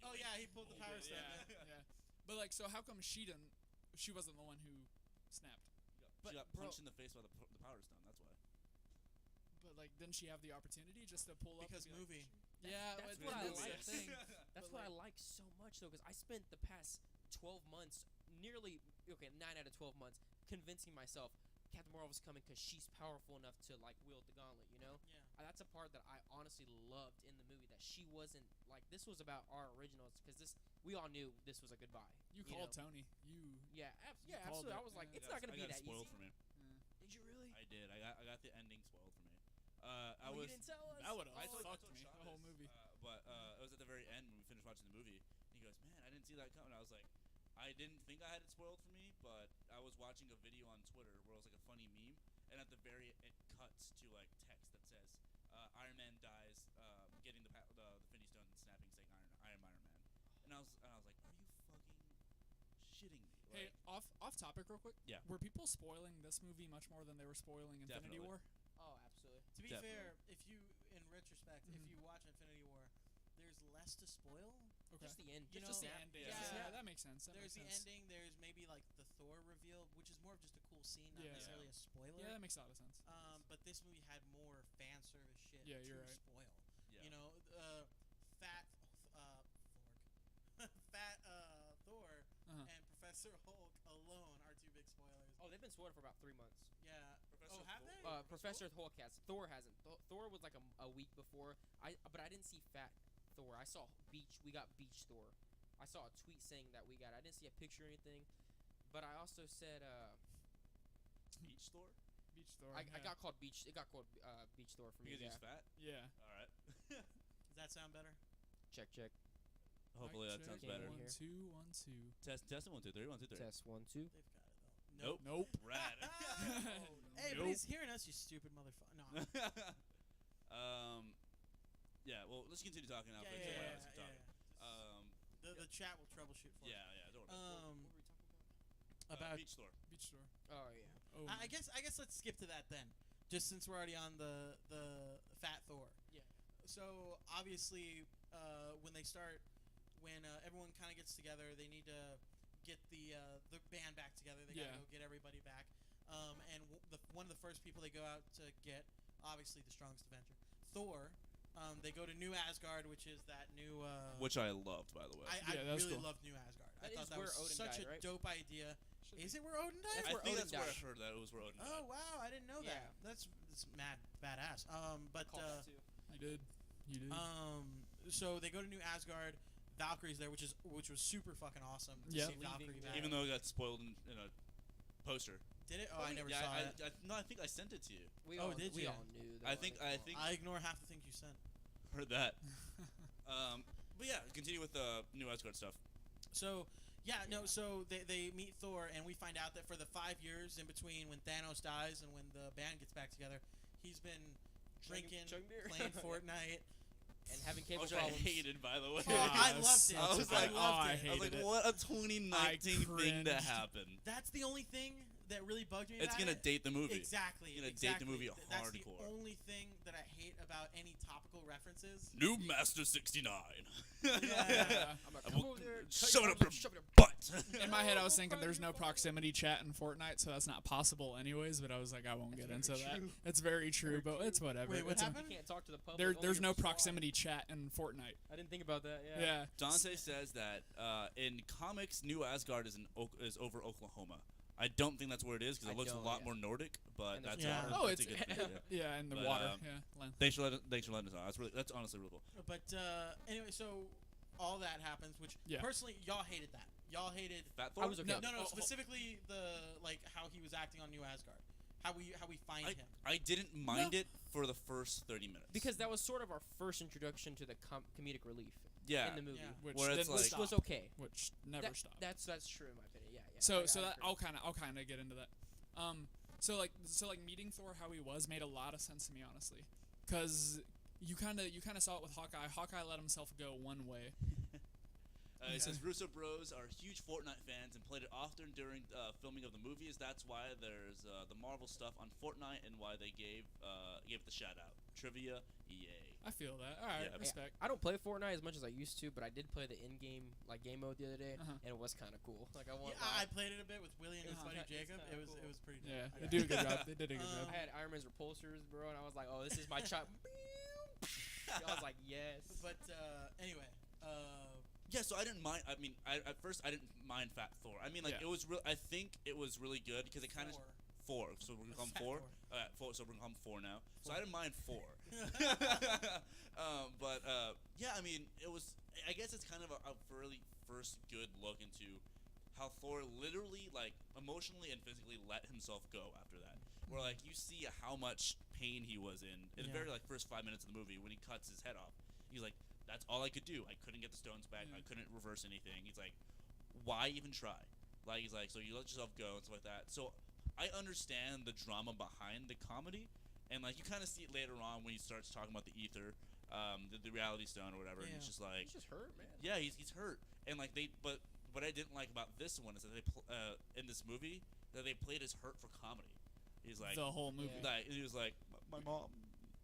Oh yeah, he pulled the power Yeah. stone. yeah. But like, so how come she didn't? She wasn't the one who snapped. She got bro- punched in the face by the Power Stone. That's why. But like, didn't she have the opportunity just to pull up? Because and be movie. Like, yeah, That's but what I that's like. the thing. That's But, what I like- like so much though, because I spent the past 12 months, nearly 9 out of 12 months, convincing myself Captain Marvel's coming because she's powerful enough to like wield the gauntlet. You know, Yeah. that's a part that I honestly loved in the movie. That she wasn't like this was about our originals because we all knew this was a goodbye. You called know? Tony. You. Yeah, You called absolutely. it, I was like, yeah. it's not gonna I be got that spoiled easy. for me. Did you really? I did. I got the ending spoiled for me. I Oh, was. you didn't tell us. I would have I told fucked me Chavez, the whole movie. But it was at the very end when we finished watching the movie. And he goes, "Man, I didn't see that coming." I was like, I didn't think I had it spoiled for me, but I was watching a video on Twitter where it was like a funny meme, and at the very it cuts to like text that says, "Iron Man dies, getting the Infinity Stone and snapping, saying Iron Man." And I was like, "Are you fucking shitting me?" Hey, Like, off topic real quick. Yeah. Were people spoiling this movie much more than they were spoiling Infinity Definitely. War? Oh, absolutely. To be Definitely. fair, if you, in retrospect, if Mhm. you watch Infinity War, there's less to spoil. Okay. Just the end. You Just the know, end. yeah. Yeah, that makes sense. That There's the makes sense. ending. There's maybe like the Thor reveal, which is more of just a cool scene, not Yeah. necessarily a spoiler. Yeah, that makes a lot of sense. But this movie had more fan service shit Yeah, to you're right. spoil. yeah. You know, fat fat Thor Uh-huh. and Professor Hulk alone are two big spoilers. Oh, they've been spoiled for about 3 months. Yeah. Professor Oh, have Hulk? they? Professor Hulk has. Thor hasn't. Thor was like a week before. But I didn't see Fat Thor. I saw Beach. We got Beach Thor. I saw a tweet saying that we got. I didn't see a picture or anything. But I also said Beach store Beach Thor. I yeah. got called Beach. It got called Beach Thor for me. because Yeah. he's fat. Yeah. All right. Does that sound better? Check. Hopefully that Mic sounds check. better. Here. 1 2 1 2. Test it 1 2 3 1 2 3. Test 1 2. They've got it though. Nope. Nope. Rad. Hey, but Nope. he's hearing us, you stupid motherfucker. No. Yeah. Well, let's continue talking now. Yeah, for yeah, someone yeah, else to yeah, talk. yeah. The chat will troubleshoot for Yeah. us. Yeah. Don't worry. Um, What were we talking about? about Beach store. Beach Thor. Oh yeah. Oh. I guess let's skip to that then, just since we're already on the Fat Thor. Yeah. So obviously, when everyone kind of gets together, they need to get the band back together. They gotta Yeah. go get everybody back. And one of the first people they go out to get, obviously the strongest Avenger, Thor. They go to New Asgard, which is that new. Which I loved, by the way. I Yeah, that was really cool. loved New Asgard. That I thought is that where was Odin such died, a right? dope idea. Should Is be. it where Odin died? That's I where think Odin that's where I died. heard that it was where Odin Oh died. wow, I didn't know that. Yeah. That's mad badass. But Called that too. You did. You did. so they go to New Asgard. Valkyrie's there, which was super fucking awesome. To Yep. see Valkyrie Leaving back. Even though it got spoiled in a poster. Did it? Oh, I never yeah, saw it. no, I think I sent it to you. We Oh, all, did we ya? all knew. I though, think- like, I come think- on. I ignore half the things you sent. Heard that. But yeah, continue with the New Asgard stuff. So yeah, no. So they meet Thor, and we find out that for the 5 years in between when Thanos dies and when the band gets back together, he's been drinking, chugging beer. playing Fortnite. and having cable Which problems. I hated, by the way. Oh, I Yeah, loved it. I was so like, I loved it. hated I was like, it. what a 2019 thing to cringed. happen. That's the only thing that really bugged me. It's about gonna it, date the movie. Exactly. It's gonna date the movie That's the hardcore. only thing that I hate about any topical references. New Master 69. Yeah. I'm like, I come will over there, shove it up your shove it butt. In my head, I was thinking there's no proximity chat in Fortnite, so that's not possible anyways. But I was like, I won't get into that. It's very true, but it's whatever. Wait, what It's happened? You can't talk to the public. there's only no your squad. proximity chat in Fortnite. I didn't think about that. Yeah. Dante says that in comics, New Asgard is over Oklahoma. I don't think that's where it is because I it looks a don't, lot yeah. more Nordic, but And that's Yeah. that's Oh, a it's good thing, yeah. yeah, in the But, water. um, Yeah. Thanks for letting us know. That's honestly really cool. But anyway, so all that happens, which Yeah. personally y'all hated that. Y'all hated. Fat Thor. I was okay. No, Oh, specifically the like how he was acting on New Asgard, how we find him. I didn't mind it for the first 30 minutes Because that was sort of our first introduction to the comedic relief yeah. in the movie, Yeah. Which Where it's didn't like- which stop, was okay. which never That- stopped. That's true in my opinion. Yeah. So I that agree. I'll kind of get into that. So like meeting Thor how he was made a lot of sense to me honestly, because you kind of saw it with Hawkeye. Hawkeye let himself go one way. It says Russo Bros are huge Fortnite fans and played it often during filming of the movies. That's why there's the Marvel stuff on Fortnite and why they gave it the shout out. Trivia, EA. I feel that. All right, Yeah. respect. I don't play Fortnite as much as I used to, but I did play the in-game game mode the other day, Uh-huh. and it was kind of cool. Like I Yeah, want. I played it a bit with Willie and his Uh-huh. buddy It's Jacob. kinda It cool. was pretty. Yeah, dope. they do a good job. They did a good job. I had Iron Man's repulsors, bro, and I was like, oh, this is my child. I was like, yes. But anyway, Yeah, so I didn't mind. I mean, at first I didn't mind Fat Thor. I mean, like Yeah. it was real. I think it was really good because it kind of Thor. 4. So we're gonna call him Fat 4. Thor. 4. So we're gonna call him 4 now. So I didn't mind 4. But yeah, I mean, it was. I guess it's kind of a really first good look into how Thor literally, like, emotionally and physically let himself go after that. Where like you see how much pain he was in the Yeah. very like first 5 minutes of the movie when he cuts his head off. He's like, that's all I could do. I couldn't get the stones back. Yeah. I couldn't reverse anything. He's like, why even try? Like he's like, so you let yourself go and stuff like that. So I understand the drama behind the comedy, and like you kind of see it later on when he starts talking about the ether, the reality stone or whatever. And it's Yeah. just like, He's just hurt, man. yeah, he's hurt. And like but what I didn't like about this one is that they in this movie that they played his hurt for comedy. He's like, The whole movie. Yeah. like he was like, my mom,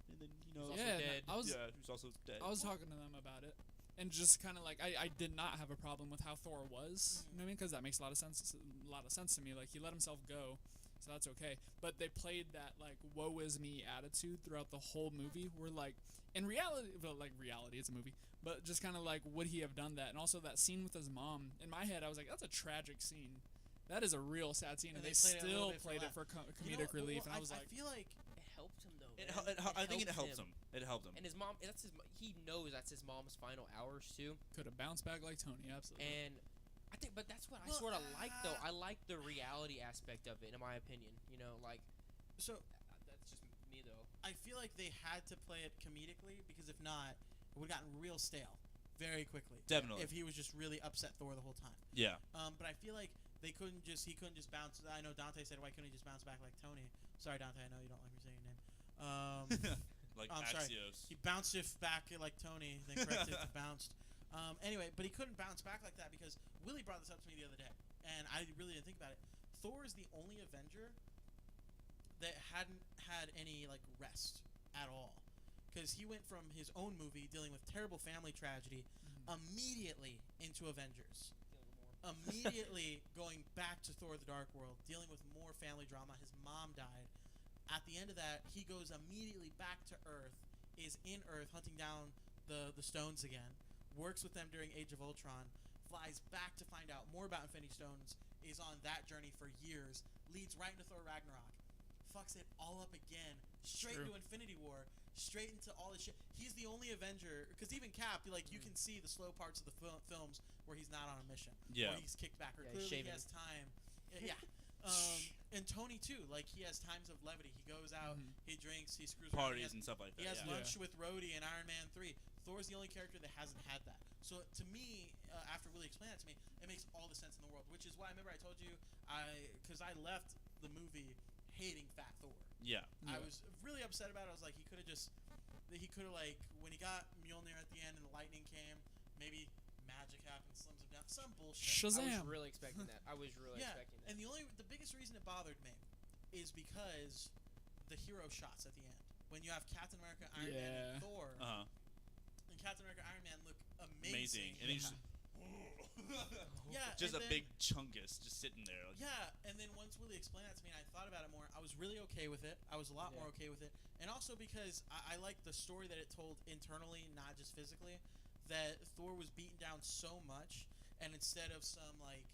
and then also Yeah, dead. I was yeah, he was also dead. I was talking to them about it, and just kind of like I did not have a problem with how Thor was. You know what I mean? Because that makes a lot of sense. A lot of sense to me. Like he let himself go, so that's okay. But they played that like woe is me attitude throughout the whole movie. Where like in reality, well, like reality, it's a movie, but just kind of like would he have done that? And also that scene with his mom. In my head, I was like, that's a tragic scene. That is a real sad scene, and And they they played it a little still bit for played it laugh. for You know, comedic relief. well, And I was like, I feel like It helped him though. It, man. I think it helps him. It helped him. And his mom, he knows that's his mom's final hours too. could have bounced back like Tony, absolutely. And I think, but that's what I Well, sort of like though. I like the reality aspect of it, in my opinion. You know, like so. that's just me though. I feel like they had to play it comedically because if not, it would have gotten real stale very quickly. Definitely. If he was just really upset Thor the whole time. Yeah. But I feel like he couldn't just bounce. I know Dante said, why couldn't he just bounce back like Tony? Sorry, Dante, I know you don't like me saying your name. Like I'm sorry. Axios. He bounced it back like Tony, then corrected to bounced. Anyway, but he couldn't bounce back like that because Willie brought this up to me the other day, and I really didn't think about it. Thor is the only Avenger that hadn't had any like rest at all, because he went from his own movie dealing with terrible family tragedy immediately into Avengers. Immediately going back to Thor: The Dark World, dealing with more family drama. His mom died. At the end of that, he goes immediately back to Earth, is in Earth hunting down the stones again, works with them during Age of Ultron, flies back to find out more about Infinity Stones, is on that journey for years, leads right into Thor Ragnarok, fucks it all up again, straight True. into Infinity War, straight into all this shit. He's the only Avenger, because even Cap, like you can see the slow parts of the films where he's not on a mission, Yeah. where he's kicked back, or Yeah, he's clearly he shaving. has time. Yeah. And Tony too, like he has times of levity. He goes out, he drinks, he screws around, Parties and stuff like that. he has yeah. lunch with Rhodey in Iron Man 3. Thor's the only character that hasn't had that. So to me, after Willie explained that to me, it makes all the sense in the world. Which is why I remember I told you, because I left the movie hating Fat Thor. Yeah. I was really upset about it. I was like, he could have like when he got Mjolnir at the end and the lightning came, maybe magic happens, slims him down, some bullshit. I was Shazam. really expecting that. I was really Yeah, expecting that. and the biggest reason it bothered me is because the hero shots at the end. When you have Captain America, Iron Man, and Thor, and Captain America, Iron Man look amazing. And he's just yeah, just and a then- big chungus just sitting there. Like, Yeah, and then once Willie explained that to me and I thought about it more, I was really okay with it. I was a lot more okay with it. And also because I like the story that it told internally, not just physically, that Thor was beaten down so much, and instead of some, like,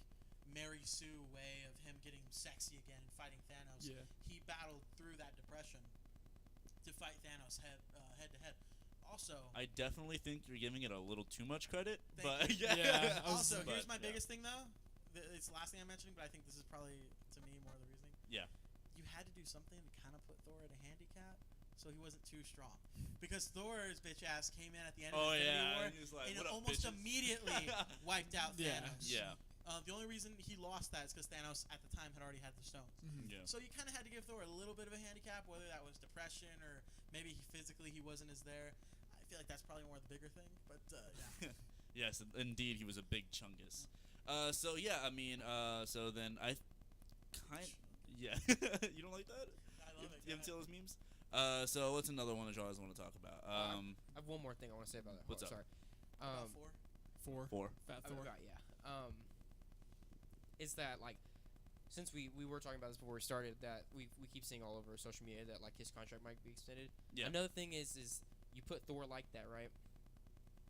Mary Sue way of him getting sexy again and fighting Thanos, he battled through that depression to fight Thanos head to head. Also, I definitely think you're giving it a little too much credit, Thank but you. Yeah. also, but, here's my yeah. biggest thing though. It's the last thing I'm mentioning, but I think this is probably to me more the reasoning. Yeah. You had to do something to kind of put Thor at a handicap, so he wasn't too strong. Because Thor's bitch ass came in at the end of Infinity War, and he was like, and "What up, almost bitches?" immediately wiped out Yeah. Thanos. Yeah. The only reason he lost that is because Thanos at the time had already had the stones. Yeah. So you kind of had to give Thor a little bit of a handicap, whether that was depression or maybe he wasn't as there. I feel like that's probably more the bigger thing, but yeah. Yes, indeed, he was a big chungus. So yeah, I mean, so then I yeah. You don't like that? I love it. You Go haven't seen ahead. those memes? So what's another one that you always want to talk about? I have one more thing I want to say about that. What's up? Sorry. About four? Four. Fat I Thor. forgot, yeah. Is that like, since we were talking about this before we started, that we keep seeing all over social media that like his contract might be extended. Yeah. Another thing is you put Thor like that, right?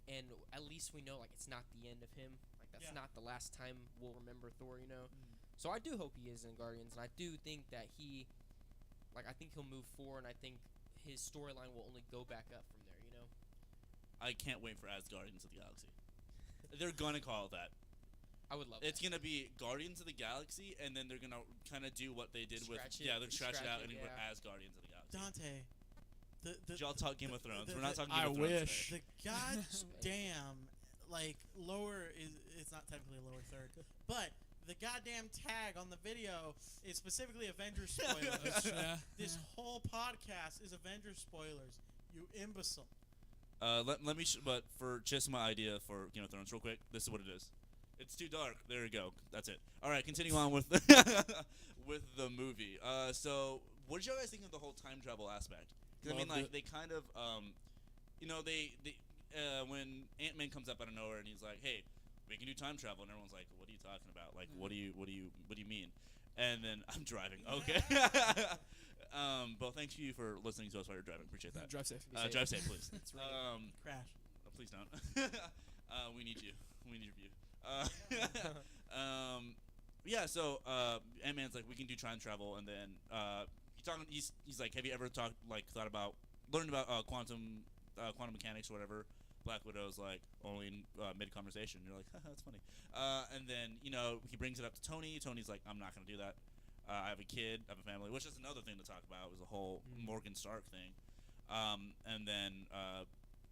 And at least we know like it's not the end of him. Like that's not the last time we'll remember Thor, you know. So I do hope he is in Guardians, and I do think that I think he'll move forward, and I think his storyline will only go back up from there, you know. I can't wait for Guardians of the Galaxy. They're gonna call it that. I would love It's that. gonna be Guardians of the Galaxy, and then they're gonna kind of do what they did with they're scratch it out and put as Guardians of the Galaxy. Dante. Did y'all talk Game of Thrones? We're not talking I Game of Thrones wish. today. The goddamn, like, lower is, it's not technically a lower third, but the goddamn tag on the video is specifically Avengers spoilers. This whole podcast is Avengers spoilers. You imbecile. Let me but for just my idea for Game of Thrones real quick, this is what it is. It's too dark. There you go. That's it. All right, continue on with with the movie. So what did you guys think of the whole time travel aspect? 'Cause I mean, like, they kind of, they when Ant-Man comes up out of nowhere and he's like, "Hey, we can do time travel," and everyone's like, "What are you talking about? Like, what do you mean?" And then I'm driving. Okay. But thank you for listening to us while you're driving. Appreciate that. Drive safe. Drive safe, please. That's right. Crash. Please don't. We need you. We need your view. Yeah. So Ant-Man's like, we can do time travel, and then he's like, have you ever learned about quantum mechanics or whatever? Black Widow's like, only in mid conversation. You're like, that's funny. And then he brings it up to Tony. Tony's like, I'm not gonna do that. I have a kid, I have a family, which is another thing to talk about. Was the whole Morgan Stark thing. And then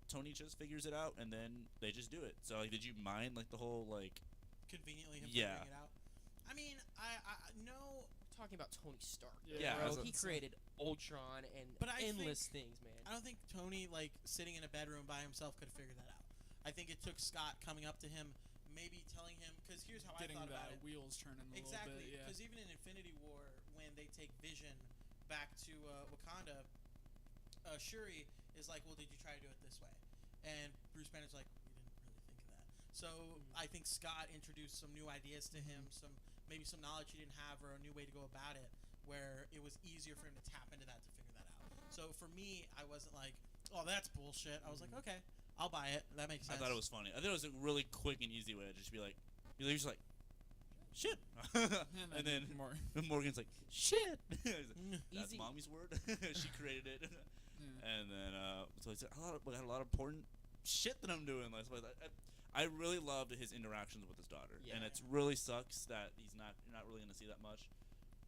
Tony just figures it out, and then they just do it. So like, did you mind like the whole like? Conveniently him figuring it out. I mean, I know. Talking about Tony Stark, Yeah, bro. He created Ultron and endless things, man. I don't think Tony, like, sitting in a bedroom by himself could have figured that out. I think it took Scott coming up to him, maybe telling him, because here's how Getting I thought about it. wheels turning a little Exactly, bit. Yeah. because even in Infinity War, when they take Vision back to Wakanda, Shuri is like, well, did you try to do it this way? And Bruce Banner's like, we didn't really think of that. So I think Scott introduced some new ideas to him, maybe some knowledge he didn't have, or a new way to go about it, where it was easier for him to tap into that to figure that out. So for me, I wasn't like, oh, that's bullshit. I was like, okay, I'll buy it. That makes sense. I thought it was funny. I thought it was a really quick and easy way to just be like, you're just like, shit. And then Morgan's like, shit. That's Easy. mommy's word. She created it. Yeah. And then so it's we got a lot of important shit that I'm doing. Like, I really loved his interactions with his daughter, and it really sucks that you're not really gonna see that much.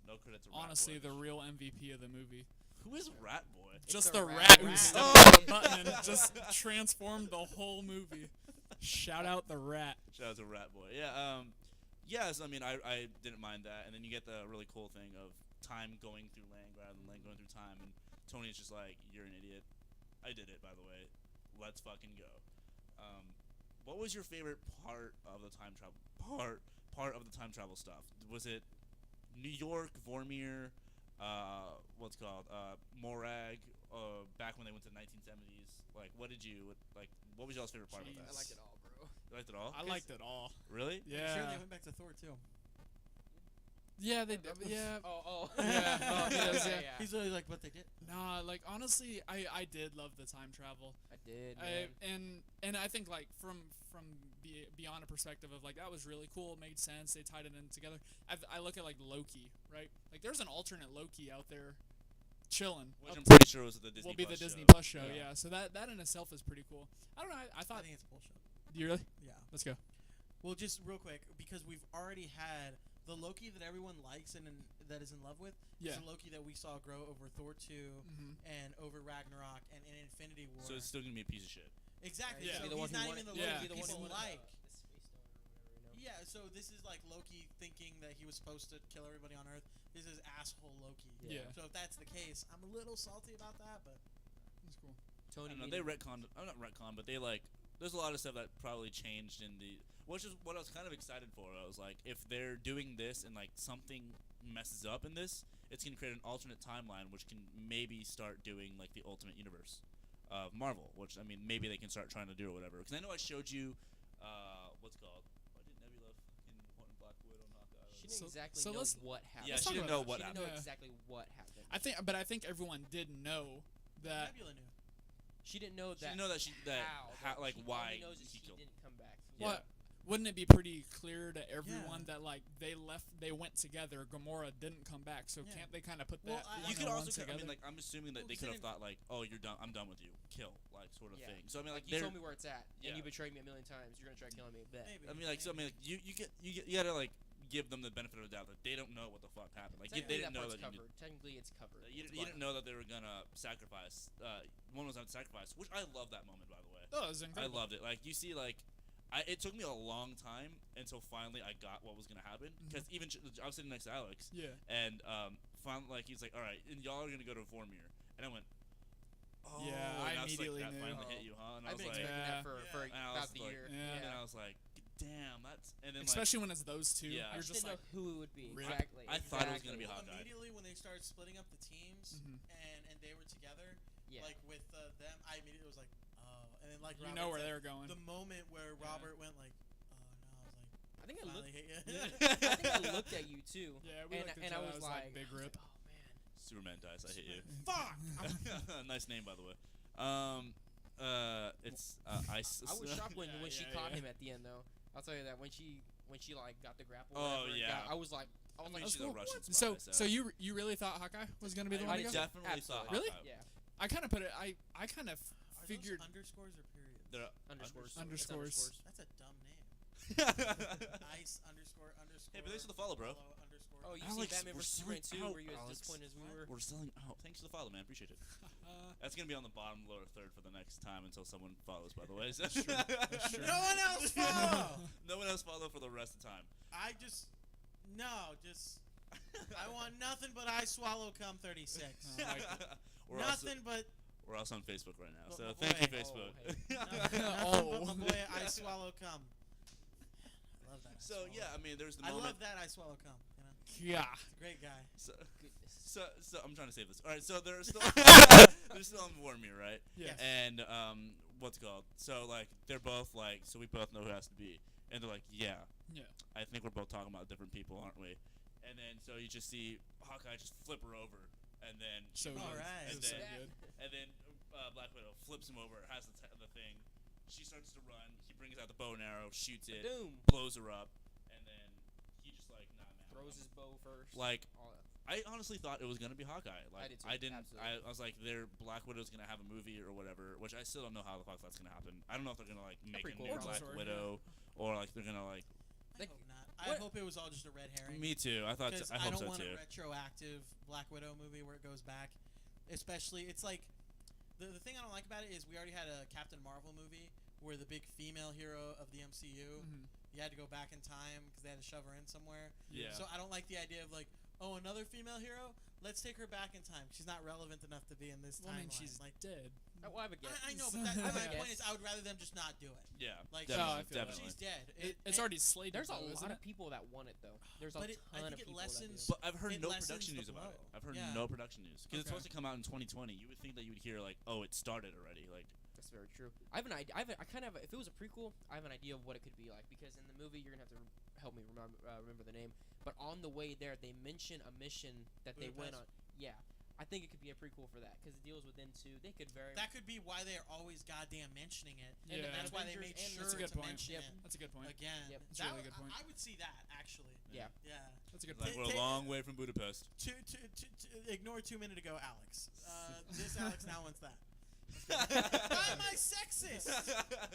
No credit to Honestly, Rat Boy. the real MVP of the movie. Who is Rat Boy? Just the the rat rat who rat. stepped Oh! on the button and just transformed the whole movie. Shout out the rat. Shout out to Rat Boy. Yeah. Yes. I mean, I didn't mind that, and then you get the really cool thing of time going through Lang rather than Lang going through time, and Tony's just like, you're an idiot. I did it, by the way. Let's fucking go. what was your favorite part of the time travel part of the time travel stuff? Was it New York, Vormir, what's it called, Morag, back when they went to the 1970s? Like, what did you like? What was y'all's favorite part of Jeez. that? I liked it all, bro. You liked it all? I liked it all. Really? Yeah. Sure, they went back to Thor too. Yeah, they did. Yeah. Oh. Yeah. Oh, yes, yeah. He's really like, but they did. Nah, like honestly, I did love the time travel. I did, man. And I think like from beyond a perspective of like that was really cool. It made sense. They tied it in together. I look at like Loki, right? Like there's an alternate Loki out there, chilling. Which I'm pretty sure was the Disney. Will be the Plus Disney show. Plus show. Yeah. So that in itself is pretty cool. I don't know. I I thought. think it's bullshit. Do you really? Yeah. Let's go. Well, just real quick, because we've already had the Loki that everyone likes and that is in love with. Yeah. Is the Loki that we saw grow over Thor 2 and over Ragnarok and in Infinity War. So it's still gonna be a piece of shit. Exactly. Yeah. So the one he's who not wanted- even the yeah. Loki The one people who like. the space stone or whatever, Yeah, so this is like Loki thinking that he was supposed to kill everybody on Earth. This is asshole Loki. Yeah. So if that's the case, I'm a little salty about that, but That's cool. I Tony. don't know, they retconned. I'm not retcon, but they like. There's a lot of stuff that probably changed in the. Which is what I was kind of excited for. I was like, if they're doing this and like something messes up in this, it's gonna create an alternate timeline, which can maybe start doing like the Ultimate Universe of Marvel. Which I mean, maybe they can start trying to do or whatever. Because I know I showed you, what's it called? Why did Nebula fucking Black Widow knock out? She didn't So- exactly so know let's- what happened. Yeah, Let's she talk didn't about know that. what She didn't happened. know Yeah. exactly what happened. I think everyone did know that. Nebula knew. She didn't know She that. didn't know that how, like she why only knows that he she killed. didn't come back. Yeah. What? Wouldn't it be pretty clear to everyone that like they went together? Gamora didn't come back, so Yeah. can't they kind of put Well, that? I- You could one-on-one also, I together? mean, like, I'm assuming that Well, they because could they have thought, like, oh, you're done, I'm done with you, kill, like, sort of Yeah. thing. So I mean, like, You they're, told me where it's at, Yeah. and you betrayed me a million times. You're gonna try killing me. Bet. Maybe. I mean, like, so I mean, like, you gotta like give them the benefit of the doubt that they don't know what the fuck happened. Like, they Technically, didn't that know part's that you covered. Technically, it's covered. you It's didn't know that they were gonna sacrifice. One was on sacrifice, which I love that moment, by the way. Oh, it was I incredible. loved it. Like, you see, like. It took me a long time until finally I got what was gonna happen. Because even I was sitting next to Alex, Yeah. and finally, like, he's like, "All right, and y'all are gonna go to Vormir," and I went, "Oh, Yeah, I and was immediately like, that knew. finally hit you, huh?" And I I've was been like, expecting Yeah. that for And I was about the like- year. Yeah. and I was like, "Damn, that's," and then Especially when it's those two. Yeah. I You're just just didn't like, know who it would be. Really? Exactly. I thought it was gonna be Well, Hawkeye. immediately when they started splitting up the teams and they were together, Yeah. like with them, I immediately was like, oh, and then like you Robert know where said, they're going. the moment where Robert went like, oh no, I was like, I think I finally looked. hit you. I think I looked at you too. Yeah, we and looked at and each I other, was like, big I was rip. like, oh man. Superman dies. I hit you. Fuck. Nice name, by the way. It's Ice. I was shocked when Yeah, she yeah, caught yeah. him at the end though. I'll tell you that when she like got the grapple. Oh, whatever, yeah. I was like, I mean, that's she's cool. a Russian So spy, you really thought Hawkeye was gonna be the one I to go? definitely thought Absolutely. Really? Hawkeye. Yeah. I kind of put it. I kind of Are figured. those underscores or periods? They're Underscores. Underscores. It's That's a dumb name. Hey, Ice underscore. but thanks for the follow, bro. Underscore. Oh, you Alex, see Batman we're vs Superman selling 2 out, where you was Alex. disappointed as we What? were. We're selling out. Thanks for the follow, man. Appreciate it. That's gonna be on the bottom lower third for the next time until someone follows. By the way, That's true. No one else follow. No one else follow for the rest of the time. I just I want nothing but I swallow cum 36. Oh, I like it. we're also, Nothing but we're also on Facebook right now, But so my thank you, boy- Facebook. nothing Oh. but my boy I swallow cum. I love that. I So swallow. yeah, I mean, there's the I moment. love that I swallow cum. You know, Yeah. he's a great guy. So, Goodness. so I'm trying to save this. All right, so they're still they're still on Vormir, right? Yes. And what's it called? So like they're both like, so we both know who it has to be, and they're like, yeah, Yeah. I think we're both talking about different people, aren't we? And then so you just see Hawkeye just flip her over, and then So All good. right. It was so good. and then Black Widow flips him over, has the thing. She starts to run. He brings out the bow and arrow, shoots it, Doom. blows her up, and then he just like, nah, man. Throws his bow first. Like, all that. I honestly thought it was gonna be Hawkeye. Like, did too, I didn't. absolutely. I was like, their Black Widow's gonna have a movie or whatever, which I still don't know how the fuck that's gonna happen. I don't know if they're gonna like make a pretty new cool Black story, Widow or like they're gonna like. I Like, hope not. what- I hope it was all just a red herring. Me too. I thought. Because I I hope don't so want too. a retroactive Black Widow movie where it goes back. Especially, it's like the thing I don't like about it is we already had a Captain Marvel movie where the big female hero of the MCU, you had to go back in time because they had to shove her in somewhere. Yeah. So I don't like the idea of like, oh, another female hero. Let's take her back in time. She's not relevant enough to be in this Well, I mean, timeline. she's like, dead. Well, I have a guess. I know, but my point is, I would rather them just not do it. Yeah, Like, definitely. she's dead. It's already slated. There's a though, lot isn't of people that want it though. There's a But ton I of think it people lessens. But I've heard It no lessens production the news about it. blow. I've heard Yeah. no production news because it's Okay. supposed to come out in 2020. You would think that you would hear like, oh, it started already. Like, That's very true. I have an idea. I kind of. If it was a prequel, I have an idea of what it could be like because in the movie you're gonna have to help me remember the name. But on the way there, they mention a mission that they went on. Yeah, I think it could be a prequel for that because it deals with N2. They could That could be why they're always goddamn mentioning it. Yeah. And that's why they Avengers made and sure That's a good to point. mention Yep. it That's a good point. again. Yep. That's a really good point. I would see that actually. Yeah. Yeah. That's a good like point. we're a long way from Budapest. Ignore 2 minutes ago, Alex. This Alex now wants that. Why am I sexist?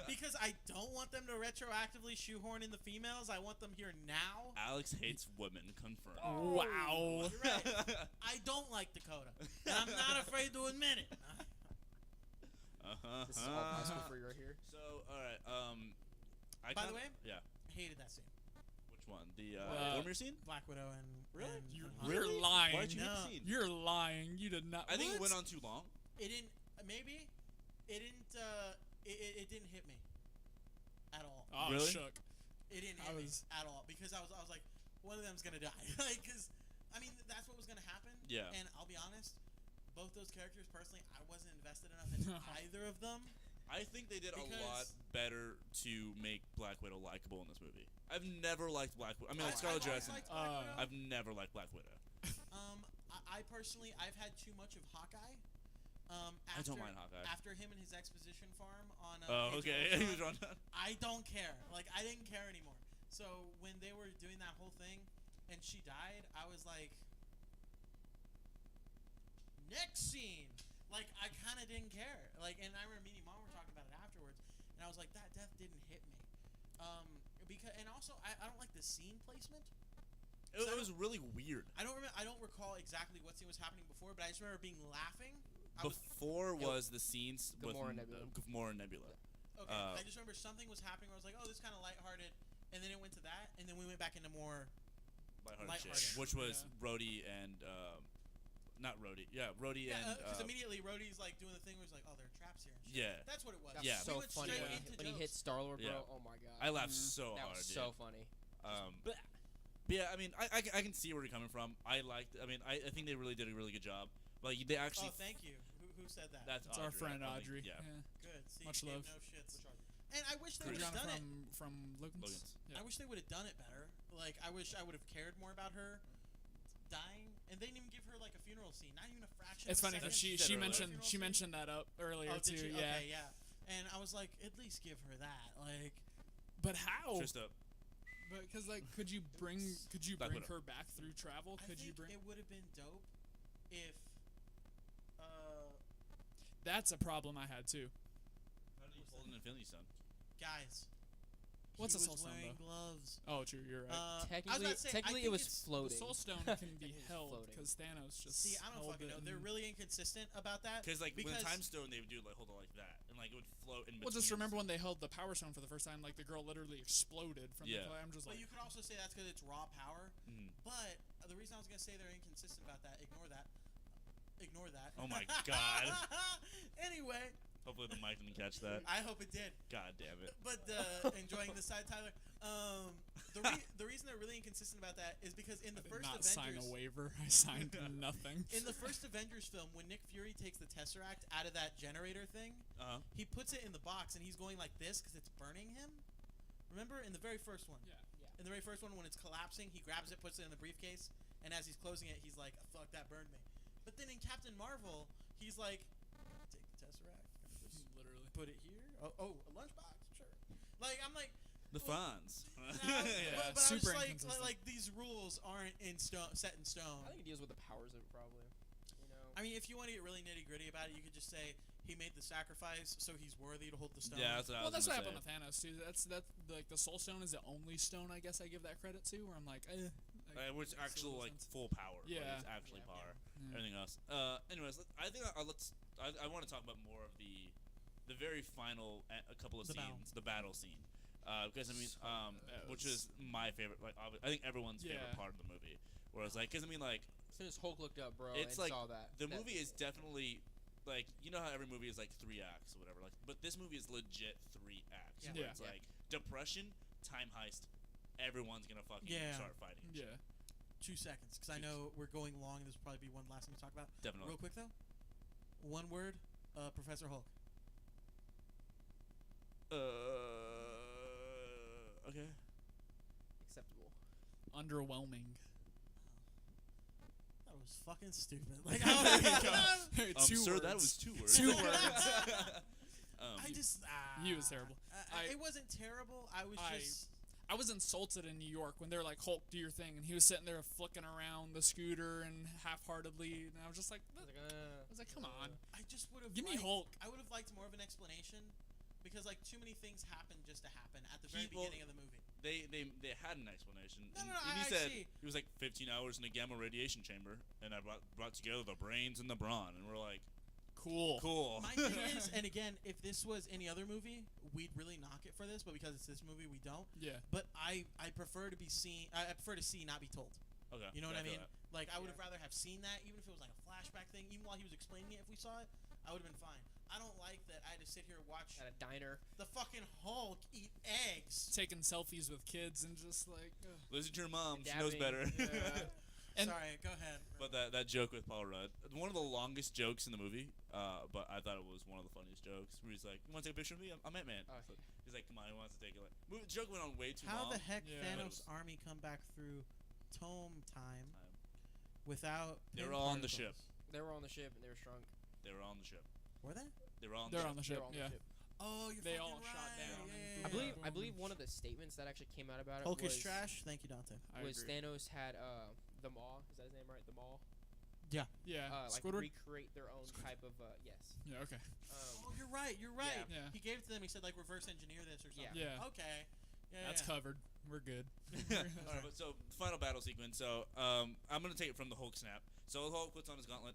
Because I don't want them to retroactively shoehorn in the females. I want them here now. Alex hates women. Confirmed. Wow. You're right. I don't like Dakota, and I'm not afraid to admit it. This is all possible for you right here. So, all right. By the way, yeah. hated that scene. Which one? The Vormir scene? Black Widow and Really? You're and you're Really? lying. Why did you hate No. the scene? You're lying. You did not. I think it What? went on too long. It didn't. Maybe it didn't. It didn't hit me at all. Oh, Really? shook. It didn't I hit me was- at all because I was like, one of them's gonna die. Like, cause I mean that's what was gonna happen. Yeah. And I'll be honest, both those characters personally, I wasn't invested enough in either of them. I think they did a Because- lot better to make Black Widow likable in this movie. I've never liked Black Widow. I mean, like I've Scarlett always Johansson. liked Black Widow. I've never liked Black Widow. I personally, I've had too much of Hawkeye. I don't mind Hawkeye. After him and his exposition farm on. Oh, Age of okay. Ultron, He was wrong. I don't care. Like, I didn't care anymore. So when they were doing that whole thing, and she died, I was like, next scene. Like, I kind of didn't care. Like, and I remember me and Mom were talking about it afterwards, and I was like, that death didn't hit me. Because and also I don't like the scene placement. It was really weird. I don't recall exactly what scene was happening before, but I just remember being laughing. Before was the scenes with Gamora and Nebula. Gamora and Nebula. Okay, I just remember something was happening where I was like, oh, this kind of lighthearted, and then it went to that, and then we went back into more. Lighthearted shit, which was Rhodey and not Rhodey. Yeah, Rhodey and Because immediately Rhodey's like doing the thing where he's like, oh, there are traps here. And shit. Yeah. That's what it was. That's Yeah. so We went funny straight when, into when he hit jokes. Star-Lord, bro. Yeah. Oh my god. I laughed so that hard. was dude. so funny. But yeah, I mean, I can see where you're coming from. I think they really did a really good job. Like they actually. Oh, thank you. Who said that? That's It's our Audrey, friend I think. Audrey. Yeah. Good. See, Much you gave love. no shits. And I wish they would Adriana have done it. from Logan's. Logan's. Yeah. I wish they would have done it better. Like, I wish I would have cared more about her dying, and they didn't even give her like a funeral scene. Not even a fraction. It's of a funny because second. she Funeral mentioned that up earlier Oh, did too. she? Yeah. Okay, yeah. And I was like, at least give her that. Like, But how? Trista. But because like, could you bring Black Widow. her back through travel? I Could you think bring? it would have been dope if. That's a problem I had too. How do you hold an Infinity Stone? Guys. What's he a soul was stone wearing though? gloves. Oh, true. You're right. I was about to say, I Technically, it think was it's- The floating. soul stone can be It was held floating. because Thanos just. See, I don't held fucking it know. They're and- really inconsistent about that. Because like with Because- the Time Stone, they would do like hold it like that, and like it would float in between. Well, just remember when they held the Power Stone for the first time, like the girl literally exploded from Yeah. the clay. I'm just But like, you could also say that's because it's raw power. Mhm. But the reason I was gonna say they're inconsistent about that, ignore that. Ignore that. Oh my God. Anyway, Hopefully the mic didn't catch that. I hope it did. God damn it. But enjoying the side, Tyler. The reason they're really inconsistent about that is because in I the did first not Avengers, sign a waiver. I signed nothing. in the first Avengers film, when Nick Fury takes the Tesseract out of that generator thing, he puts it in the box and he's going like this because it's burning him. Remember in the very first one? Yeah. In the very first one, when it's collapsing, he grabs it, puts it in the briefcase, and as he's closing it, he's like, "Fuck, that burned me." But then in Captain Marvel, he's like, "Take the Tesseract, and just Literally. put it here. Oh, a lunchbox, sure." Like I'm like, The Fonz. no, Yeah, but I'm super just inconsistent. like these rules aren't set in stone. I think it deals with the powers of it, probably. You know. I mean, if you want to get really nitty gritty about it, you could just say he made the sacrifice, so he's worthy to hold the stone. Yeah, that's what I Well, was that's what gonna happened say. with Thanos too. That's like the Soul Stone is the only stone I guess I give that credit to. Where I'm like, Which makes a actual little like sense. full power. Like, Yeah. it's actually Yeah. power. Yeah. Everything else. Anyways, I think I want to talk about more of the very final a couple of The battle. scenes, the battle scene. Because I mean, That which was- is my favorite. Like, I think everyone's favorite Yeah. part of the movie. Whereas, like, because I mean, like, As soon as Hulk looked up, bro, it's and like saw that. the movie is definitely like you know how every movie is like 3 acts or whatever. Like, but this movie is legit 3 acts. Yeah. Where Yeah. it's like depression, time heist, everyone's gonna fucking Yeah. start fighting. and shit. Yeah. 2 seconds, because I know we're going long. This will probably be one last thing we talk about. Definitely. Real quick though, one word, Professor Hulk. Okay. Acceptable. Underwhelming. That was fucking stupid. Like, Two sir, words. that was 2 words. 2 words. I just He was terrible. It wasn't terrible. I was just. I was insulted in New York when they were like, Hulk, do your thing. And he was sitting there flicking around the scooter and half-heartedly. And I was just like, come on. I just would have. Give me Hulk. I would have liked more of an explanation, because like too many things happen just to happen at the very People- beginning of the movie. They had an explanation. No, and, no, and he I said see. it was like 15 hours in a gamma radiation chamber, and I brought together the brains and the brawn, and we're like, cool. My thing is, and again, if this was any other movie, we'd really knock it for this, but because it's this movie, we don't. Yeah. But I prefer to be seen. I prefer to see, not be told. Okay. You know what I feel mean? that. Like, I would have rather have seen that, even if it was like a flashback thing. Even while he was explaining it, if we saw it, I would have been fine. I don't like that I had to sit here and watch At a diner. the fucking Hulk eat eggs. Taking selfies with kids and just like, ugh. Listen to your mom. She knows Dabbing. better. Yeah. And- Sorry, go ahead. But that joke with Paul Rudd, one of the longest jokes in the movie, but I thought it was one of the funniest jokes. Where he's like, "You want to take a picture of me? I'm Ant-Man." Oh, He's like, "Come on, he wants to take it." The joke went on way too How long. the heck Yeah. Thanos' But it was- army come back through tome time without? They pin were all on the particles? ship. They were on the ship and they were shrunk. They were on the ship. Were they? They were on They're the on the ship. ship. They were on Yeah. the ship. Oh, you're They fucking all shot right. down Yeah, and yeah, I yeah. boom. believe one of the statements that actually came out about it Hulk was is trash. Thank you, Dante. I was agree. Thanos had the Maw. Is that his name right? The Maw. Yeah. Yeah. Like Squidward? recreate their own type of yes. Yeah, okay. Oh, you're right. You're right. Yeah. He gave it to them. He said like reverse engineer this or something. Yeah. Okay. Yeah. That's yeah. covered. We're good. Alright, so final battle sequence. So I'm gonna take it from the Hulk snap. So Hulk puts on his gauntlet,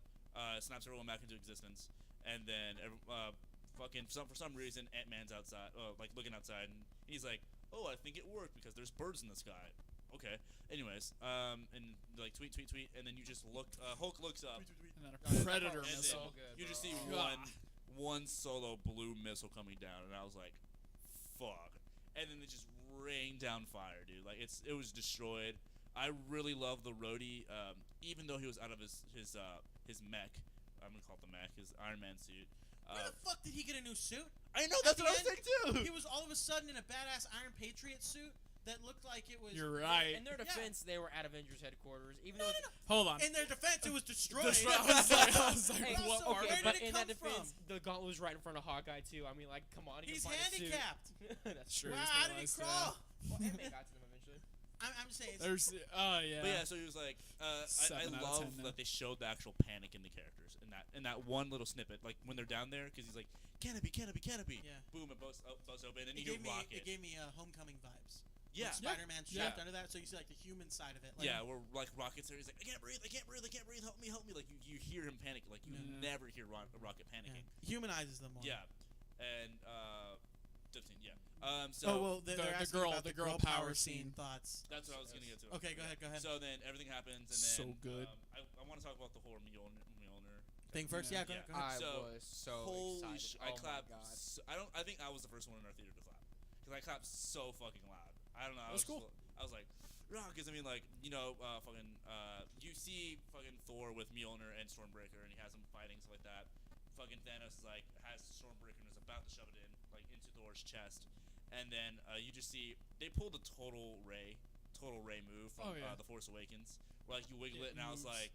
snaps everyone back into existence, and then for some reason Ant-Man's outside, like looking outside, and he's like, "Oh, I think it worked because there's birds in the sky." Okay. Anyways, and like tweet, and then you just look. Hulk looks up, And then Oh, a predator and then missile. you just see God. one solo blue missile coming down, and I was like, "Fuck!" And then it just rained down fire, dude. Like it was destroyed. I really love the roadie, even though he was out of his mech. I'm gonna call it the mech, his Iron Man suit. Where the fuck did he get a new suit? I know that's At what I the was saying too. He was all of a sudden in a badass Iron Patriot suit that looked like it was. You're right. In their defense, they were at Avengers headquarters, even though. Hold on. In their defense, it was destroyed. I was like, Hey, But what also, are where we? did but it in come that defense, from? the gauntlet was right in front of Hawkeye too. I mean, like, come on, he He's can find a suit. handicapped. That's Sure. true. Wow, how did he crawl? Well, Ant-Man got to them eventually. I'm saying. There's. Oh, yeah. But yeah, so he was like, I 7 out of love 10 now. that they showed the actual panic in the characters in that one little snippet, like when they're down there, because he's like, canopy. Yeah. Boom, it busts open, and It you gave get me rocket. Homecoming vibes. Yeah. When Spider-Man Yeah. strapped under that, so you see like the human side of it. Like, Yeah, where like Rocket's there, he's like, I can't breathe, help me. Like you hear him panic, like you Yeah. never hear Rocket yeah. panicking. Humanizes them more. Yeah, and Dipsy, yeah. So Oh well, they're The asking girl- about the the girl power power scene scene. thoughts. that's what I was gonna get to. Okay, go ahead. So then everything happens, and So then good. I want to talk about the whole Mjolnir. Thing first, yeah. Go Yeah. ahead. Go ahead. I So, was so Holy excited. I Oh clapped. my god. I think I was the first one in our theater to clap because I clapped so fucking loud. I don't know. That was cool. I was like, because I mean, like you see fucking Thor with Mjolnir and Stormbreaker, and he has them fighting stuff like that. Fucking Thanos is like has Stormbreaker and is about to shove it in like into Thor's chest, and then you just see they pulled a total Ray move from The Force Awakens, where like you wiggle it, and I was moves. like,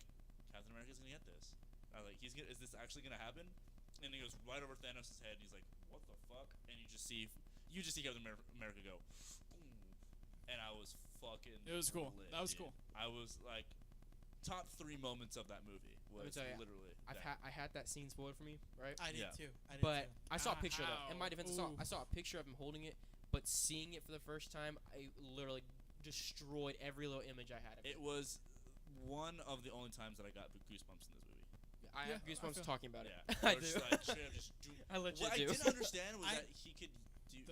Captain America's gonna get this. I was like, is this actually gonna happen? And he goes right over Thanos' head, and he's like, what the fuck? And you just see Captain America go, boom. And I was fucking. It was cool. lit, That was dude. cool. I was like, top 3 moments of that movie Let me was tell ya, literally. I had that scene spoiled for me, right? I did Yeah. too. But I saw a picture of it. In my Ow. defense, Ooh. I saw a picture of him holding it, but seeing it for the first time, I literally destroyed every little image I had of it. It was one of the only times that I got goosebumps in this movie. I have Yeah, goosebumps I feel- talking about Yeah, it. They I were do. just like, straight up just doom. I legit What I do. didn't understand was I- that he could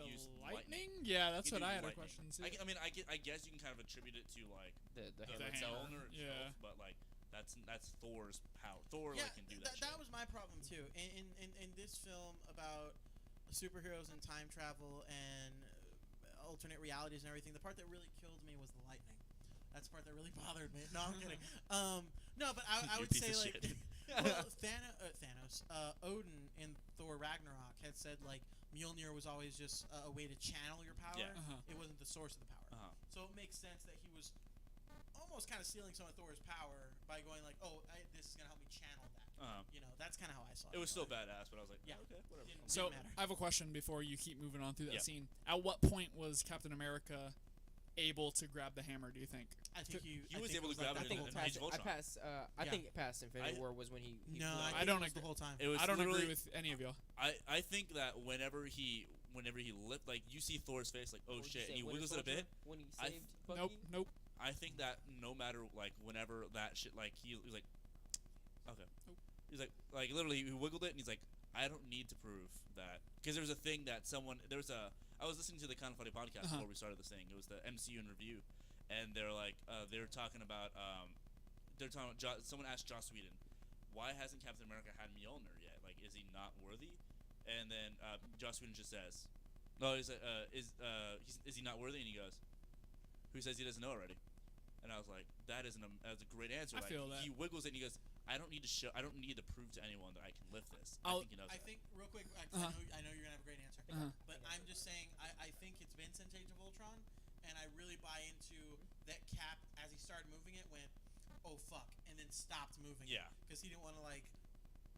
use Lightning? Yeah, that's He could what do I had a lightning. question too. I mean, I guess you can kind of attribute it to like the the hammer hammer. itself. Mjolnir itself, Yeah. but like That's Thor's power. Thor Yeah, can do that. that was my problem too. In this film about superheroes and time travel and alternate realities and everything, the part that really killed me was the lightning. That's the part that really bothered me. No, I'm kidding. No, but I You would piece say of like shit. well, Thanos, Odin in Thor Ragnarok had said like Mjolnir was always just a way to channel your power. Yeah. It wasn't the source of the power. So it makes sense that he was almost kind of stealing some of Thor's power by going like, oh, this is gonna help me channel that. You know, that's kind of how I saw it. It was still badass, but I was like, Yeah. okay, whatever. Didn't So matter. I have a question before you keep moving on through that Yeah. scene. At what point was Captain America able to grab the hammer? Do you think? I think He I was think able to was like grab that it the in whole Age time. of Ultron. I Yeah. think past Infinity I- War was when he No, blew I, up. I don't think it was agree. the whole time. It was I don't literally, agree with any of y'all. I think that whenever he lit, like you see Thor's face, like, oh What would you shit, say, and he Winter wiggles it a bit. Soldier when he I saved Bucky? Nope. I think that no matter like whenever that shit, like he was like, okay, Nope. he's like literally he wiggled it and he's like, I don't need to prove that, because there was a thing that I was listening to the Kind of Funny podcast before we started this thing. It was the MCU in review, and they're like they were talking about someone asked Joss Whedon, why hasn't Captain America had Mjolnir yet? Like, is he not worthy? And then Joss Whedon just says, no, he's like, is he not worthy? And he goes, who says he doesn't know already? And I was like, that's a great answer. I Like, feel that. he wiggles it and he goes, I don't need to prove to anyone that I can lift this. I I'll- think he knows I that. think real quick. I know you're gonna have a great answer, but I'm just saying. I think it's been since Age of Ultron, and I really buy into that Cap as he started moving it went, oh fuck, and then stopped moving. Yeah. Because he didn't want to like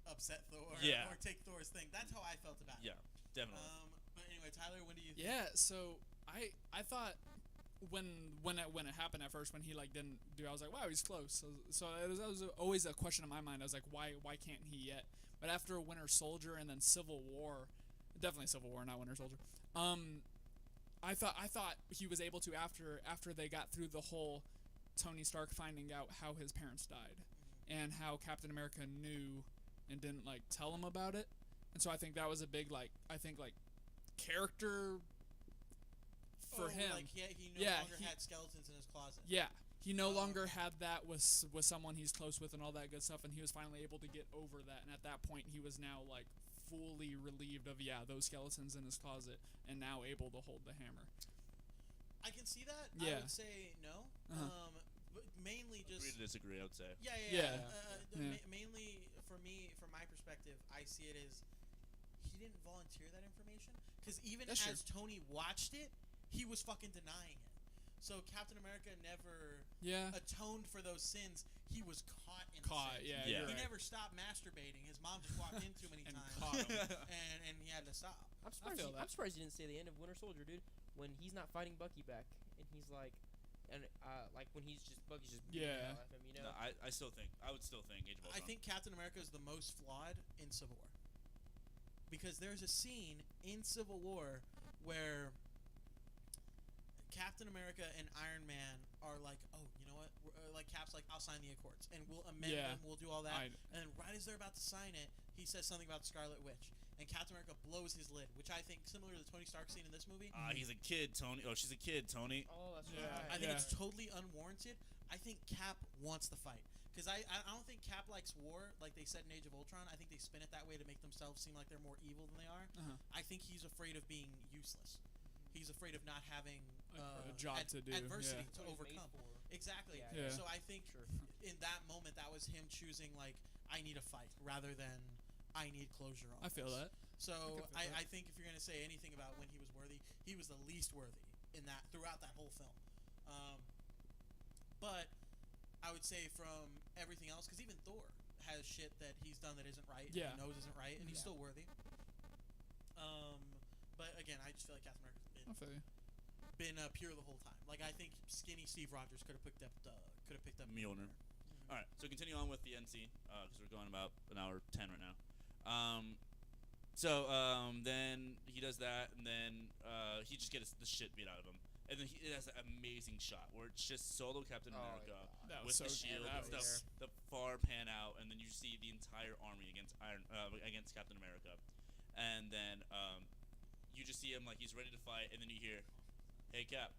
upset Thor Yeah. or take Thor's thing. That's how I felt about it. Yeah, definitely. But anyway, Tyler, when do you? Think? Yeah. So I thought when it happened at first, when he like didn't do, I was like, wow, he's close. So that was always a question in my mind. I was like, why can't he yet? But after Winter Soldier and then Civil War, definitely Civil War, not Winter Soldier. I thought he was able to after they got through the whole Tony Stark finding out how his parents died, and how Captain America knew and didn't like tell him about it. And so I think that was a big character for him. Like he no longer had skeletons in his closet. Yeah, he no longer had that with someone he's close with and all that good stuff, and he was finally able to get over that. And at that point, he was now like fully relieved of those skeletons in his closet, and now able to hold the hammer. I can see that. Yeah. I would say no. But mainly just Agree to disagree, I would say. Yeah. Mainly for me, from my perspective, I see it as he didn't volunteer that information, because even That's as Tony watched it, he was fucking denying it. So Captain America never atoned for those sins. He was caught in the sins. Yeah. Yeah. You're He right. never stopped masturbating. His mom just walked in too many And times, caught him. and he had to stop. I'm surprised. feel that. I'm surprised you didn't say the end of Winter Soldier, dude. When he's not fighting Bucky back, and he's like, like when Bucky's just beating the hell out of him, you know. No, I would still think Age of Ultron. I think Captain America is the most flawed in Civil War, because there's a scene in Civil War where Captain America and Iron Man are like, oh, you know what? Like Cap's like, I'll sign the Accords, and we'll amend them, we'll do all that. And then right as they're about to sign it, he says something about the Scarlet Witch, and Captain America blows his lid, which I think similar to the Tony Stark scene in this movie. He's a kid, Tony. Oh, she's a kid, Tony. Oh, that's Yeah. right. I think it's totally unwarranted. I think Cap wants the fight, because I don't think Cap likes war like they said in Age of Ultron. I think they spin it that way to make themselves seem like they're more evil than they are. I think he's afraid of being useless. He's afraid of not having a job to do, adversity yeah. to overcome. Exactly. Yeah. So I think in that moment, that was him choosing like, I need a fight rather than I need closure on I feel this. that. So I I think if you're gonna say anything about when he was worthy, he was the least worthy in that throughout that whole film. But I would say from everything else, because even Thor has shit that he's done that isn't right, Yeah. and he knows isn't right, and he's still worthy. But again, I just feel like Captain America's I feel you. been pure the whole time. Like I think skinny Steve Rogers could have picked up Mjolnir. All right, so continue on with the end scene, because we're going about an hour 10 right now. Then he does that, and then he just gets the shit beat out of him. And then he has that amazing shot where it's just solo Captain America That was with so the shield, good. and stuff, the far pan out, and then you see the entire army against Captain America, and then you just see him like he's ready to fight, and then you hear, "Hey Cap,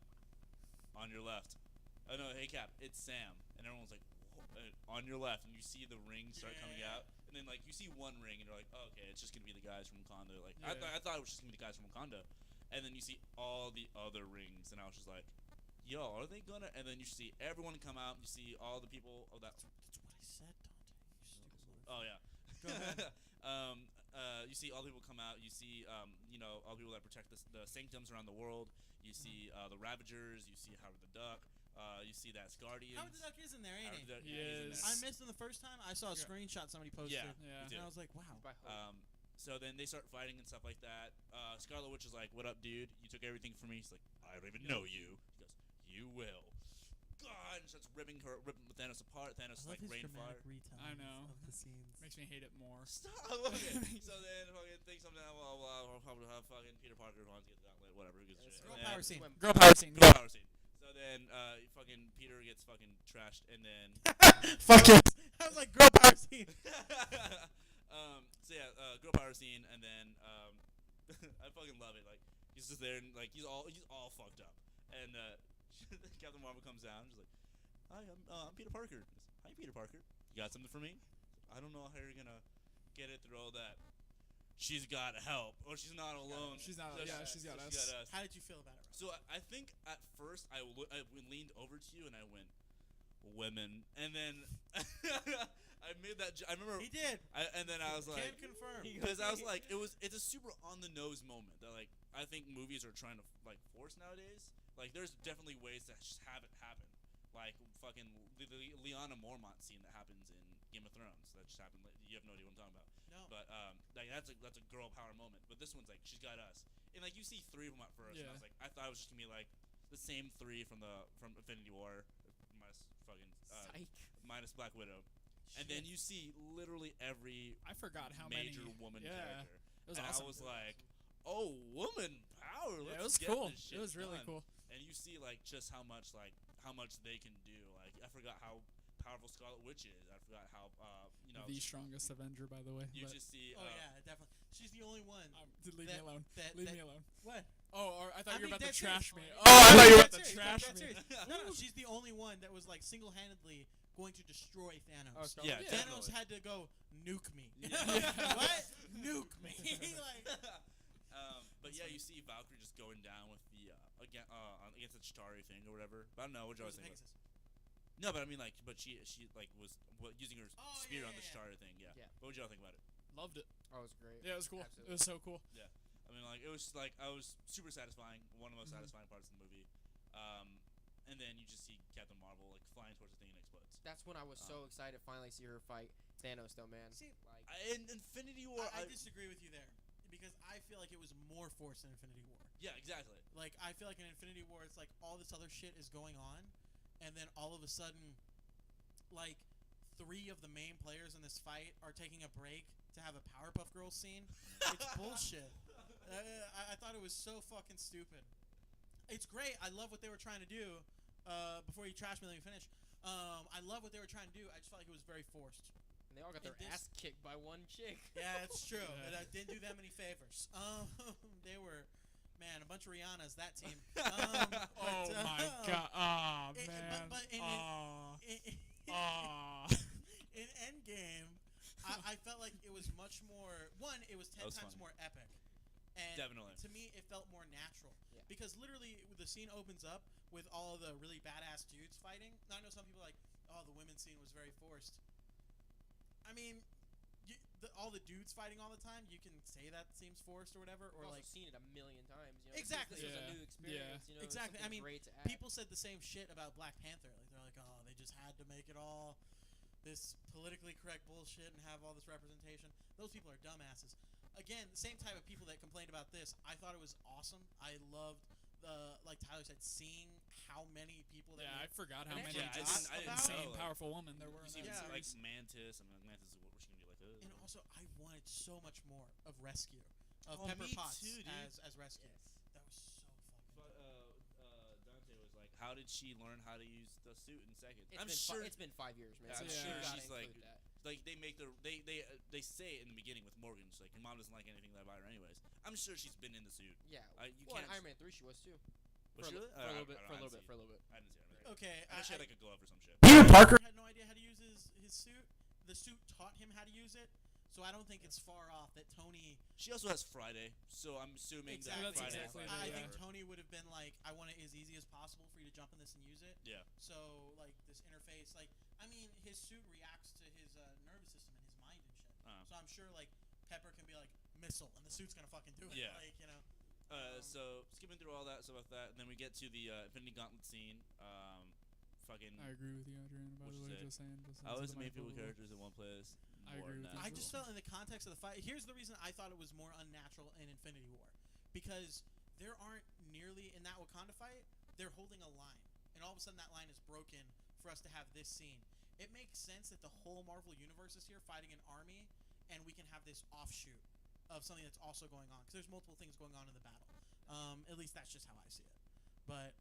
on your left." Oh no, hey Cap, it's Sam, and everyone's like, on your left, and you see the rings start coming out, and then like you see one ring, and you're like, oh, okay, it's just gonna be the guys from Wakanda. Like I thought it was just gonna be the guys from Wakanda, and then you see all the other rings, and I was just like, yo, are they gonna? And then you see everyone come out. You see all the people of that. That's what I said, Dante. You stupid motherfucker. Oh yeah. Go ahead. You see all the people come out. You see, all the people that protect the sanctums around the world. You see the Ravagers. You see Howard the Duck. You see that Guardians. Howard the Duck is in there, ain't he? He is. I missed him the first time. I saw a screenshot somebody posted. Yeah, Yeah. me too. And I was like, wow. So then they start fighting and stuff like that. Scarlet Witch is like, "What up, dude? You took everything from me." He's like, "I don't even know you." He goes, "You will." God, and starts ripping Thanos apart. Thanos is I love like his rain fire. dramatic retelling I know. of the scenes. Makes me hate it more. Stop! I love it. So then fucking think something. Well, probably have fucking Peter Parker wants to get the gauntlet. Whatever. Who gives a shit? Girl And power then- scene. Girl power scene. Girl power scene. So then fucking Peter gets fucking trashed, and then Fuck it. I was like, girl power scene. girl power scene, and then I fucking love it. Like he's just there, and like he's all fucked up, and Captain Marvel comes down, and she's like, "Hi, I'm Peter Parker." He goes, "Hi, Peter Parker. You got something for me?" I don't know how you're gonna get it through all that. She's got help, or she's not alone. She's not. So Yeah, she- she's got so us. How did you feel about it, Rob? So I think at first I leaned over to you and I went, "Women," and then I made that. I remember He did. and then I was like, Can confirm. because I was like, it's a super on the nose moment that like I think movies are trying to like force nowadays. Like there's definitely ways to just have it happen, like fucking the Lyanna Mormont scene that happens in Game of Thrones that just happened. You have no idea what I'm talking about. No. But like that's a girl power moment. But this one's like she's got us, and like you see three of them at first. And I was like, I thought it was just gonna be like the same three from Infinity War, minus fucking minus Black Widow. And then you see literally every I forgot how major many. woman Yeah. character. It was and awesome. I was like, oh, woman power. Yeah, Let's it was get cool. This shit It was really done. cool. And you see like just how much they can do. Like I forgot how powerful Scarlet Witch is. I forgot how The strongest Avenger, by the way. you but- just see. Oh yeah, definitely. She's the only one. Leave me alone. Leave me alone. What? Oh, or I thought you were about to that's trash it. me. Oh, I thought you were about to trash me. No, she's the only one that was like single-handedly going to destroy Thanos. Yeah, Yeah. Thanos had to go nuke me. Yeah. What? Nuke me. Like, But yeah, you see Valkyrie just going down with the against the Chitauri thing or whatever. But I don't know what you always think. Pegasus. No, but I mean she like was using her Oh, spear yeah, on the yeah, Chitauri thing. Yeah. Yeah. What would y'all think about it? Loved it. Oh, it was great. Yeah, it was cool. Absolutely. It was so cool. I mean, like it was like I was super satisfying. One of the most satisfying parts of the movie. And then you just see Captain Marvel like flying towards the thing and explodes. That's when I was so excited to finally see her fight Thanos, though, man. See, Like, In Infinity War, I disagree with you there because I feel like it was more forced in Infinity War. yeah, exactly. Like I feel like in Infinity War, it's like all this other shit is going on, and then all of a sudden, like 3 of the main players in this fight are taking a break to have a Powerpuff Girls scene. It's bullshit. I thought it was so fucking stupid. It's great. I love what they were trying to do. Before you trash me, let me finish. I love what they were trying to do. I just felt like it was very forced. and they all got their this- ass kicked by one chick. Yeah, that's true. Yeah. And I didn't do them any favors. They were, man, a bunch of Rihannas, that team. Oh my god. Oh it- man. but in- Oh. In, Oh. in Endgame, I felt like it was much more. One, it was 10 was times funny. more epic. And Definitely. to me, it felt more natural. Yeah. Because literally, the scene opens up with all of the really badass dudes fighting. Now, I know some people are like, oh, the women's scene was very forced. I mean, all the dudes fighting all the time, you can say that seems forced or whatever. Or We've like, also seen it a million times. You know? Exactly. This was Yeah. a new experience. You know, it was Exactly. I something mean, great to add. people said the same shit about Black Panther. Like they're like, oh, they just had to make it all this politically correct bullshit and have all this representation. Those people are dumbasses. Again, the same type of people that complained about this. I thought it was awesome. I loved like Tyler said, seeing how many people that Yeah, I forgot how And many actually, just I didn't insane, know, like, powerful women there were You in see that like series. Mantis. I mean, like, Mantis is what she's gonna be like. and also I wanted so much more of Rescue, of Oh, Pepper me Potts too, dude. as Rescue. That was so fucking. But Dante was like, how did she learn how to use the suit in second? It's I'm been sure. it's been 5 years, man. Yeah, I'm so sure you gotta she's, like- include that. Like they make they say it in the beginning with Morgan. She's like, your mom doesn't like anything that I buy her anyways. I'm sure she's been in the suit. Yeah. You Well, in can't. Iron Man 3 she was too. Was she really? For a little bit. I For a didn't little bit. see For a little bit. I didn't see it. Okay, I think she had like a glove or some shit. Peter Parker had no idea how to use his suit. The suit taught him how to use it, so I don't think it's far off that Tony. She also has Friday, so I'm assuming Exactly. that Friday. Exactly. I Yeah. think Tony would have been like, I want it as easy as possible for you to jump in this and use it. Yeah. So like this interface, like I mean, his suit reacts to his nervous system and his mind and shit. So I'm sure like Pepper can be like missile, and the suit's gonna fucking do it. Yeah. Like you know. So skipping through all that stuff like that, and then we get to the Infinity Gauntlet scene. Fucking. I agree with you, Adrian. By the What'd you way, say? just saying. I always the main people characters in one place. I agree with you. I just felt in the context of the fight. Here's the reason I thought it was more unnatural in Infinity War, because there aren't nearly in that Wakanda fight. They're holding a line, and all of a sudden that line is broken for us to have this scene. It makes sense that the whole Marvel universe is here fighting an army, and we can have this offshoot of something that's also going on, because there's multiple things going on in the battle. At least that's just how I see it. But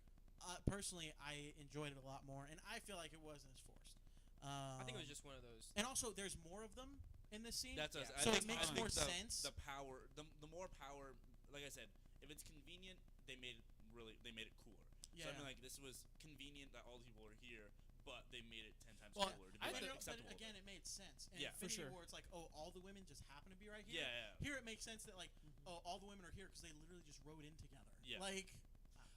personally, I enjoyed it a lot more, and I feel like it wasn't as forced. I think it was just one of those. And also, there's more of them in this scene. That's us. Yeah. I So think, it makes I more think sense. The power, the more power. Like I said, if it's convenient, they made it cooler. Yeah. So I mean, like this was convenient that all the people are here, but they made it 10 times Well, cooler to be I like think- but acceptable. again, it made sense. In Yeah, for Infinity sure. War, it's like, oh, all the women just happen to be right here. Yeah. Here, it makes sense that like, oh, all the women are here because they literally just rode in together. Yeah. Like,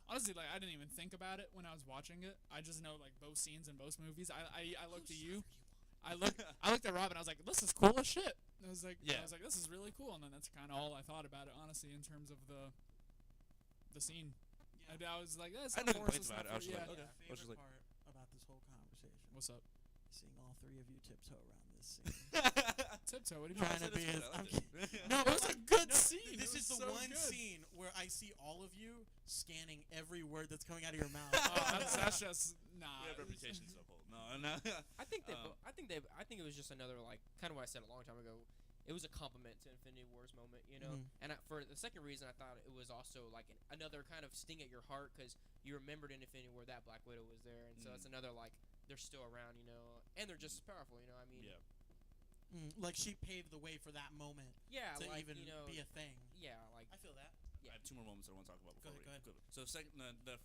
Honestly, like I didn't even think about it when I was watching it. I just know like both scenes in both movies. I looked at you. I looked at Rob and I was like, this is cool as shit. I was like, Yeah. this is really cool. And then that's kind of all I thought about it, honestly, in terms of the scene. yeah. And I was like, that's I had no complaints about it. I was just yeah. like, okay. Favorite I was just like, part about this whole conversation: What's up? seeing all three of you tiptoe around this scene. Tiptoe. What do you Trying mean? to be I as liked I'm it. No, it was a good no, scene. This It is was the so one good. scene where I see all of you scanning every word that's coming out of your mouth. That's just nah. We have reputations to uphold. No. I think I think it was just another like kind of what I said a long time ago. It was a compliment to Infinity War's moment, you know. Mhm. And for the second reason, I thought it was also like another kind of sting at your heart because you remembered in Infinity War that Black Widow was there, and so it's another like they're still around, you know, and they're just as powerful, you know. I mean, Yeah. Like she paved the way for that moment yeah, to like even you know, be a thing. yeah, like I feel that. I have two more moments that I want to talk about Go before ahead, we go. So second, the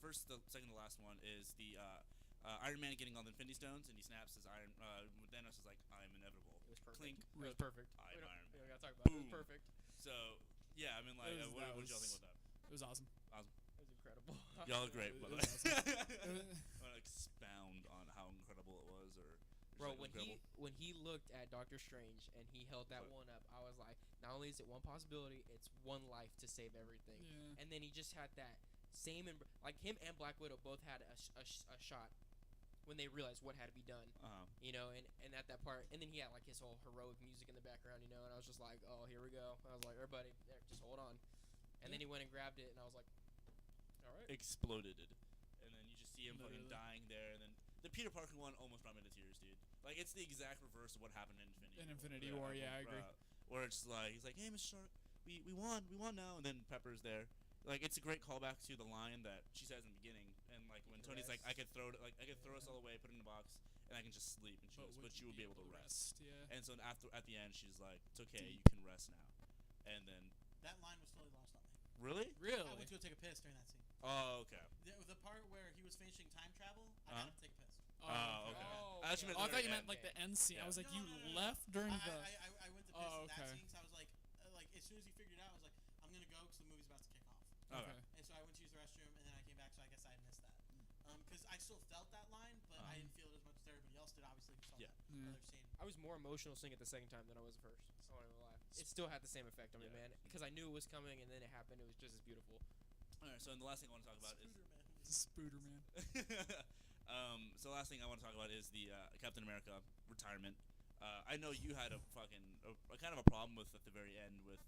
second to last one is the Iron Man getting all the Infinity Stones, and he snaps his Iron. Thanos is like, "I'm inevitable." it was perfect. Clink. It was perfect. I'm We Iron Man. gotta talk about it. It Boom. was perfect. So yeah, I mean, like, That what was- did y'all think about that? It was awesome. It was incredible. Y'all are great, it by the was way. awesome. Want to expound on how incredible it was, or Bro, just, like, when he looked at Doctor Strange and he held that What? one up, I was like, not only is it one possibility, it's one life to save everything. Yeah. And then he just had that same, like him and Black Widow both had a shot when they realized what had to be done, you know, and at that part, and then he had like his whole heroic music in the background, you know, and I was just like, oh, here we go. I was like, everybody, there, just hold on. And then he went and grabbed it, and I was like, all right. exploded, and then you just see him fucking Literally. dying there, and then the Peter Parker one almost brought me to tears, dude. Like it's the exact reverse of what happened in Infinity War, yeah, I agree. Where it's like he's like, "Hey, Mr. Stark, we won now," and then Pepper's there. Like it's a great callback to the line that she says in the beginning, and like when Tony's like, "I could throw it, like I could throw us all away, put it in a box, and I can just sleep," and she goes, "But you will be able to rest." Yeah. And so at the end, she's like, "It's okay, you can rest now," and then That line was totally lost on me. really, Really? I went to go take a piss during that scene. oh okay. The part where he was finishing time travel, I had to take a piss. Oh, okay. I actually meant Oh, I the thought very you meant end. like the end scene. I was like, No, you no. left during the. I went to piss Oh, in that okay. scene because I was like as soon as he figured it out, I was like, I'm gonna go because the movie's about to kick off. Okay. And so I went to use the restroom, and then I came back, so I guess I had missed that. Because I still felt that line, but I didn't feel it as much as everybody else did. Obviously, who saw Yeah. that Yeah. other scene. I was more emotional seeing it the second time than I was the first. I won't even lie. It still had the same effect on me, Yeah. man, because I knew it was coming, and then it happened. It was just as beautiful. All right. So the last thing I want to talk about is. Spooder man. So the last thing I want to talk about is the Captain America retirement. I know you had a kind of a problem with at the very end with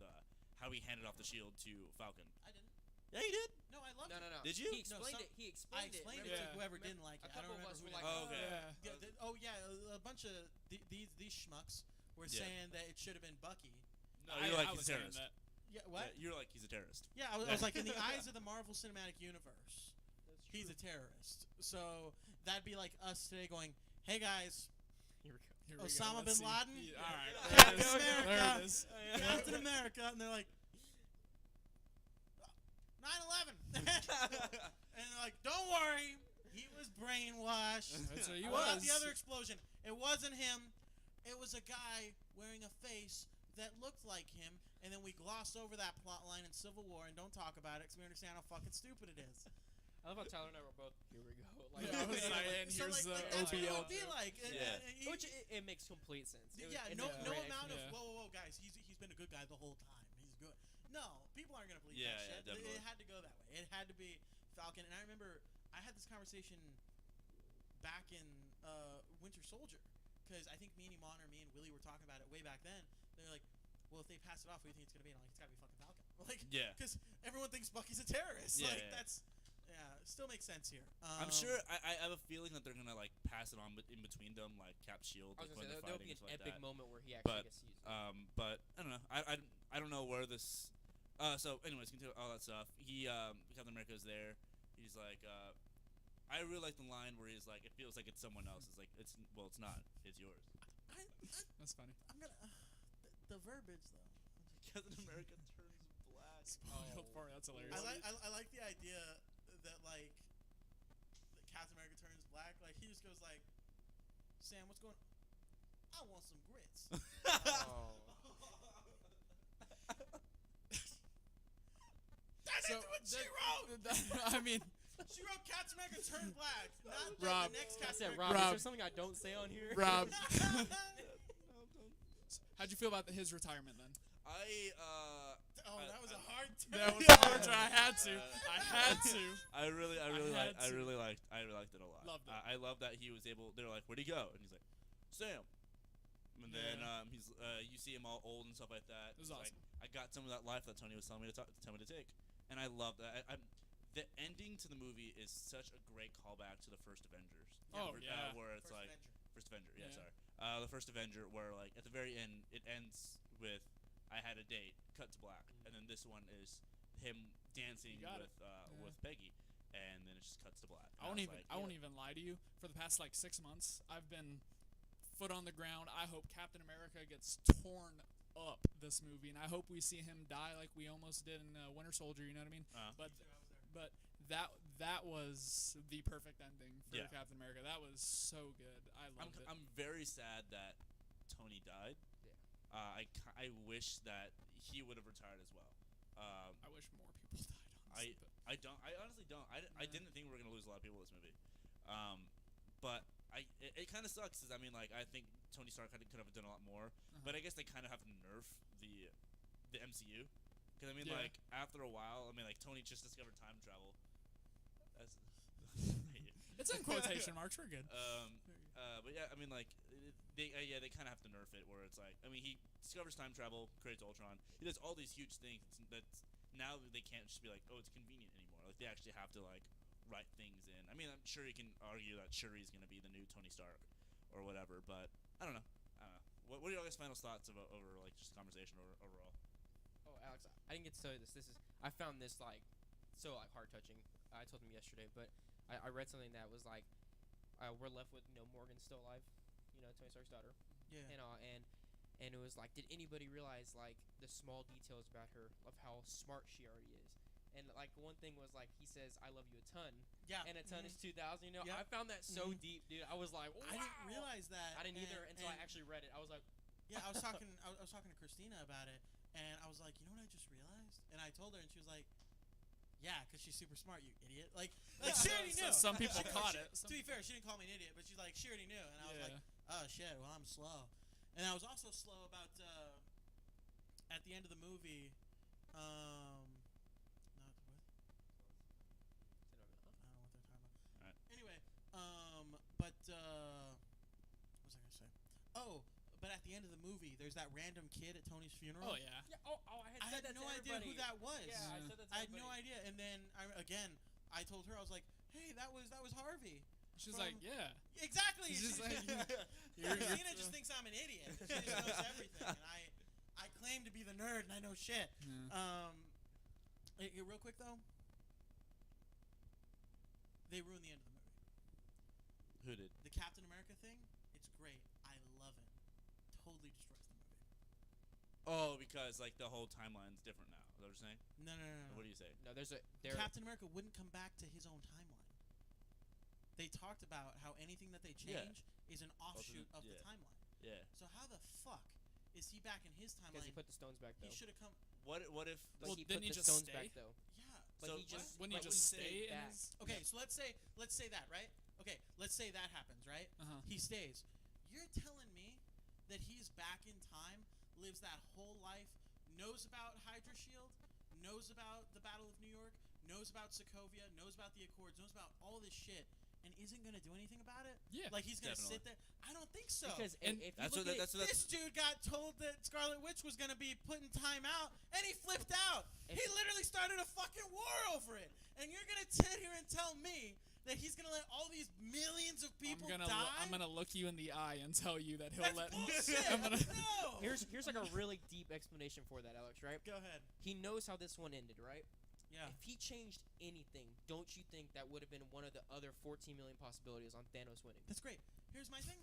how he handed off the shield to Falcon. I didn't. Yeah, you did. No, I loved No, it. no, no. Did you? He explained it. He I explained it. explained remember? it to Yeah. whoever didn't like it. A I don't couple of remember us who were liked like, it. Oh, okay. Yeah. A bunch of these schmucks were Yeah. saying that it should have been Bucky. No, you're like I he's was a saying terrorist. that. Yeah, what? Yeah, you're like he's a terrorist. Yeah, I was like, in the eyes of the Marvel Cinematic Universe, he's a terrorist. So that'd be like us today going, "Hey guys, Here we go. Here we go. Osama Let's bin see. Laden? Yeah, all right. Captain There it is. America. There it is. Captain America," and they're like, 9/11. And they're like, don't worry, he was brainwashed. That's what he What about was. the other explosion? It wasn't him. It was a guy wearing a face that looked like him, and then we gloss over that plot line in Civil War and don't talk about it because we understand how fucking stupid it is. I love how Tyler and I were both. Here we go. Like, Yeah, I was like, and So here's like, the that's what it OBL. would be like. Yeah. which it makes complete sense. Yeah, It's no a great amount of yeah. whoa, guys. He's been a good guy the whole time. He's good. No, people aren't gonna believe Yeah, that yeah, shit. definitely. It had to go that way. It had to be Falcon. And I remember I had this conversation back in Winter Soldier because I think me and Willie were talking about it way back then. They're like, well, if they pass it off, what do you think it's gonna be? And I'm like, it's gotta be fucking Falcon. Like, Yeah. because everyone thinks Bucky's a terrorist. Yeah, Like yeah. that's. Yeah, still makes sense here. I'm sure. I have a feeling that they're gonna like pass it on in between them, like Cap Shield, I was like gonna when say they're there'll be fighting an and stuff like epic that. moment where he actually gets used. But I don't know. I don't know where this. So, anyways, continue all that stuff. Captain America's there. He's like, I really like the line where he's like, it feels like it's someone else's. Like it's not. It's yours. That's funny. I'm gonna the verbiage though. Captain America turns black. Spoiled for it. That's hilarious. I like the idea that like that Captain America turns black. Like he just goes like, Sam, what's going? I want some grits. Oh. That's So, what she wrote. I mean, She wrote Captain America turned black. Not Rob. the next I Captain said, America. Rob, Rob. is there something I don't say on here? Rob, how'd you feel about his retirement then? Oh, that was a hard turn. That was hard. I had to. I really had to. liked it a lot. Loved it. I love that he was able. They're like, where'd he go? And he's like, Sam. And then Yeah. he's you see him all old and stuff like that. It was He's awesome. like, I got some of that life that Tony was telling me to take, and I love that. The ending to the movie is such a great callback to the first Avengers. Oh, yeah. Where it's First like Avenger. First Avenger. Yeah, Yeah. sorry. The first Avenger, where like at the very end, it ends with I had a date, cut to black, and then this one is him dancing You got with with Peggy, and then it just cuts to black. I won't even lie to you. For the past like 6 months, I've been foot on the ground. I hope Captain America gets torn up this movie, and I hope we see him die like we almost did in Winter Soldier. You know what I mean? But that was the perfect ending for Yeah. Captain America. That was so good. I loved it. I'm very sad that Tony died. Yeah. I wish that he would have retired as well. I wish more people died. Honestly, I honestly don't. I didn't think we were gonna lose a lot of people in this movie. But it kind of sucks. Cause I mean, like I think Tony Stark could have done a lot more. But I guess they kind of have to nerf the MCU. Because I mean, Yeah. like after a while, I mean, like Tony just discovered time travel. That's it's in quotation marks. We're good. But yeah, I mean, like they kind of have to nerf it. Where it's like, I mean, he discovers time travel, creates Ultron. He does all these huge things that's now they can't just be like, oh, it's convenient anymore. Like they actually have to like write things in. I mean, I'm sure you can argue that Shuri's gonna be the new Tony Stark or whatever, but I don't know. What are your guys' final thoughts over like just conversation overall? Oh, Alex, I didn't get to tell you this. I found this like so like heart touching. I told him yesterday, but I read something that was like we're left with Morgan's still alive, Tony Stark's daughter. Yeah. And it was like, did anybody realize like the small details about her of how smart she already is? And like one thing was like he says, "I love you a ton." Yeah. And a ton is 2,000. Yep. I found that so deep, dude. I was like, wow. I didn't realize that. I didn't either until I actually read it. I was like, Yeah, I was talking. I was talking to Christina about it, and I was like, you know what I just realized? And I told her, and she was like, yeah, because she's super smart, you idiot. Like she already knew. Some people caught it. To be fair, she didn't call me an idiot, but she's like, she already knew, and I was like, oh shit, well I'm slow, and I was also slow about at the end of the movie. But at the end of the movie, there's that random kid at Tony's funeral. Oh yeah. I had no idea who that was. Yeah, I said that to I had everybody. no idea. And then I told her, I was like, hey, that was Harvey. She's like, yeah. Exactly. She's just like, Christina just thinks I'm an idiot. She just knows everything, and I claim to be the nerd, and I know shit. Yeah. Real quick though, they ruined the end of the movie. Who did? The Captain America thing. It's great. I love it. Totally destroys the movie. Oh, because like the whole timeline's different now. that what you're saying? No. What do you say? No, there. Captain America wouldn't come back to his own timeline. They talked about how anything that they change is an offshoot of the timeline. Yeah. So how the fuck is he back in his timeline? Because he put the stones back though. He should have come. What if? Well, he didn't put he the just stones stay? back though. Yeah. But So he just Wouldn't he but just stayed stay in back. his? Okay, so let's say that, right? Okay, let's say that happens, right? He stays. You're telling me that he's back in time, lives that whole life, knows about Hydra Shield, knows about the Battle of New York, knows about Sokovia, knows about the Accords, knows about all this shit, and isn't gonna do anything about it? Yeah. Like he's gonna Definitely. sit there? I don't think so. Because And if you That's look what. at That's This dude got told that Scarlet Witch was gonna be put in time out, and he flipped out. If- He literally started a fucking war over it, and you're gonna sit here and tell me that he's gonna let all these millions of people die? I'm gonna look you in the eye and tell you that he'll That's let. bullshit. I'm gonna. No. here's like a really deep explanation for that, Alex. Right? Go ahead. He knows how this one ended, right? Yeah. If he changed anything, don't you think that would have been one of the other 14 million possibilities on Thanos winning? That's great. Here's my thing.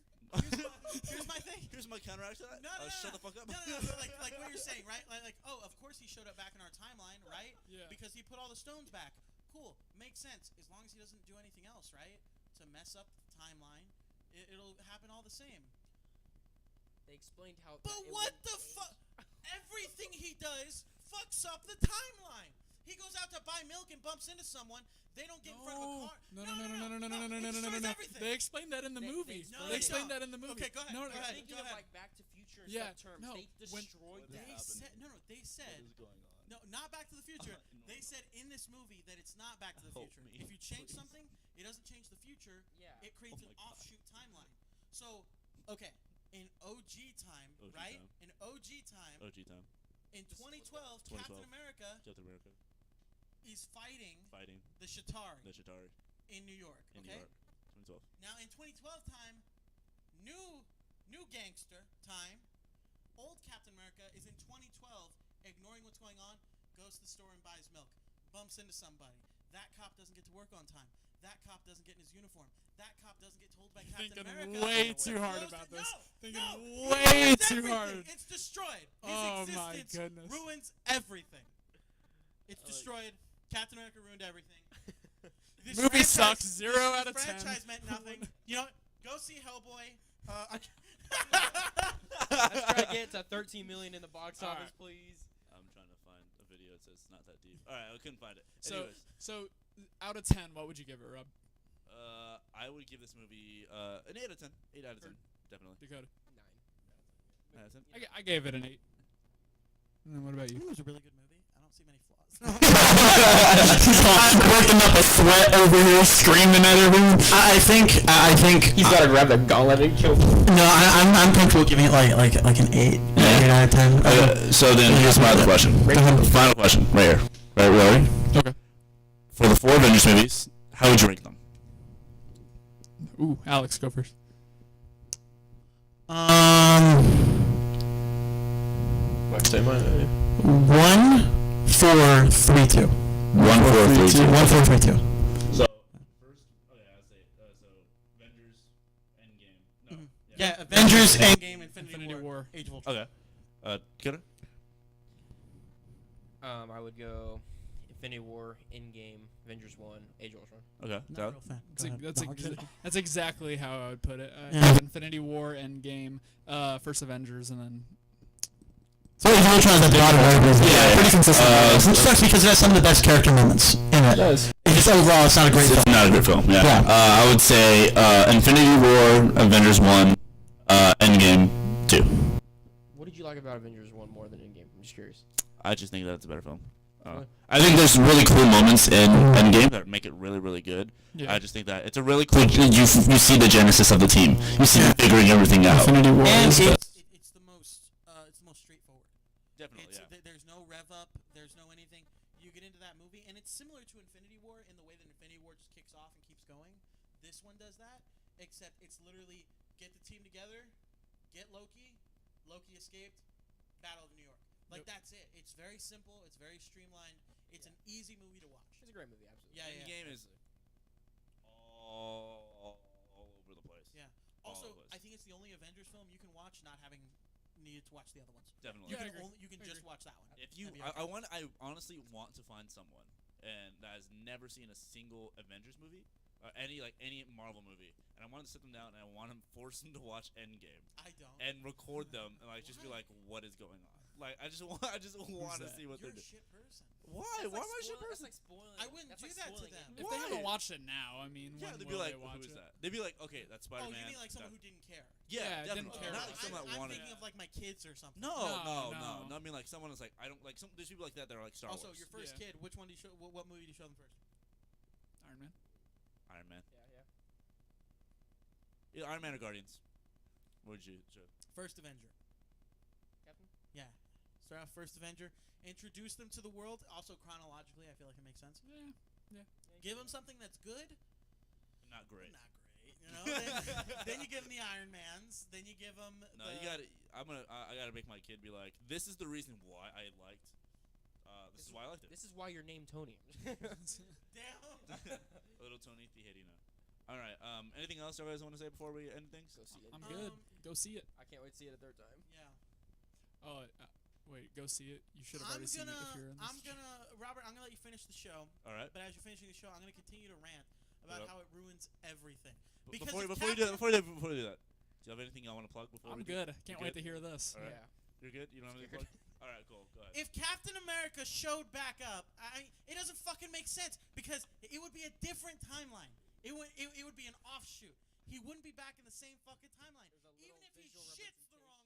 Here's my thing. Here's my counteract to that. No, Shut the fuck up. No, like what you're saying, right? Like, oh, of course he showed up back in our timeline, right? Yeah. Because he put all the stones back. Cool, makes sense. As long as he doesn't do anything else, right? To mess up the timeline, it'll happen all the same. They explained how. But it what wouldn't the change. fuck? Everything he does fucks up the timeline. He goes out to buy milk and bumps into someone. They don't get in front of a car. No. It destroys everything. They explained that in the They movie. explained They it. explained that in the movie. Okay, go ahead. No, Go ahead. Thinking of like Back to Future and Yeah, stuff terms, no, they when- destroyed What that. They happened? said They said What is going on? no, not Back to the Future. No. They said in this movie that it's not Back to the Help Future. me, If you change please. something, it doesn't change the future. Yeah. It creates Oh an my God. offshoot timeline. So, okay, in OG time, OG right? time. In OG time, OG time. in 2012, 2012. Captain America Captain America is fighting fighting the Shatari the Chitauri in New York. in Okay. New York. 2012. Now in 2012 time, new gangster time. Old Captain America is in 2012, ignoring what's going on, goes to the store and buys milk, bumps into somebody. That cop doesn't get to work on time. That cop doesn't get in his uniform. That cop doesn't get told by Captain Thinking America. way to too hard close about the- this. No, Thinking no, it way ruins too everything. hard. It's destroyed. His Oh my existence goodness. ruins everything. It's Oh, destroyed. Captain America ruined everything. This Movie franchise- sucks. 0 this out of 10. Franchise meant nothing. You know what? Go see Hellboy. Let's try to get to 13 million in the box All office, right. please. I'm trying to find a video that says it's not that deep. All right, I couldn't find it. So, Anyways, so out of 10, what would you give it, Rob? I would give this movie an 8 out of 10. 8 out of 10, definitely. Dakota. 9 out of 10. I gave it an 8. And then what about It you? was a really good movie. I don't see many flaws. I'm working up a sweat over here, screaming at everyone. I think He's gotta grab the gauntlet and kill him. no, I'm comfortable giving it like an 8, 8 out of 10. So then here's my other question. Final question, right here. Right, ready? Okay. For the 4 Avengers movies, how would you rank them? Ooh, Alex, go first. Next time, 1, 4, 3, 2. 1, 4, 3, 2. 1, 4, 3, 2. So, first, okay, I'll say, so Avengers Endgame. No. Mhm. Yeah. Yeah, Avengers Endgame, Infinity War. Age of Ultron. Okay. Dakota? I would go Infinity War, Endgame, Avengers 1, Age of Ultron. Okay. Not a Tyler? real fan. That's, Go ahead. that's, No, I'm ex- kidding. that's exactly how I would put it. Yeah. Infinity War, Endgame, first Avengers, and then So Age of Ultron is at the bottom, right? Yeah. Pretty consistent. Which sucks because it has some of the best character moments in it. It does. It's just overall, it's not a great It's film. not a good film, yeah. Yeah. I would say Infinity War, Avengers 1, Endgame 2. What did you like about Avengers 1 more than Endgame? I'm just curious. I just think that's a better film. I think there's really cool moments in Endgame that make it really, really good. yeah. I just think that it's a really cool. You see the genesis of the team. You see them figuring everything out. Infinity War And is it's the most straightforward. Definitely, yeah. There's no rev up. There's no anything. You get into that movie, and it's similar to Infinity War in the way that Infinity War just kicks off and keeps going. This one does that, except it's literally get the team together, get Loki. Loki escaped. Battle of New York. Like Yep. that's it. It's very simple. It's very streamlined. It's an easy movie to watch. It's a great movie, absolutely. Yeah, yeah. Endgame is all over the place. Yeah. All Also, of us. I think it's the only Avengers film you can watch not having needed to watch the other ones. Definitely. You Yeah, I can agree. only, you can I just agree. watch that one. If you, That'd be okay. I honestly want to find someone and that has never seen a single Avengers movie or any Marvel movie, and I want to sit them down and I want to force them to watch Endgame I don't. and record them and like just be Why? like, what is going on? Like I just want to that? see what You're they're a doing. shit person. Why? That's Why like am I a shit spoiling- person? That's like spoiling. I wouldn't that's do like that to spoiling them. it. If they haven't Why? watched it now, I mean, Yeah, when they'd be will like, they watch who is it? that? They'd be like, okay, that's Oh, Spider-Man. you mean like someone that- who didn't care? Yeah, Yeah, didn't definitely. care Not about like it. someone that I'm wanted. thinking of like my kids or something. No, No, no. no. I mean like someone is like I don't like some. There's people like that that are like Star Also, Wars. your first Yeah. kid, which one do you show? What movie do you show them first? Iron Man. Iron Man. Yeah. Iron Man or Guardians. What would you show? First Avenger. Captain? Yeah. Start off first Avenger. Introduce them to the world. Also chronologically, I feel like it makes sense. Yeah. Give them something that's good. Not great. Not great. You know. Then you give them the Iron Mans. Then you give them. No, you got to. I gotta make my kid be like, this is the reason why I liked. This is why I liked it. This is why you're named Tony. Damn. Little Tony Tijerina. All right. Anything else you guys want to say before we end things? Go see it. I'm good. Go see it. I can't wait to see it a third time. Yeah. Oh, wait. Go see it. You should have already seen it if you're in this. Robert, I'm gonna let you finish the show. All right. But as you're finishing the show, I'm gonna continue to rant about how it ruins everything. But Because before if you do that, before you do that, do you have anything y'all want to plug before I'm we do? good. You Can't wait good? to hear this. All right. Yeah. You're good. You don't have anything to plug. All right. Cool. Go ahead. If Captain America showed back up, it doesn't fucking make sense because it would be a different timeline. It would be an offshoot. He wouldn't be back in the same fucking timeline. There's a Even little if he visual shits the representation. wrong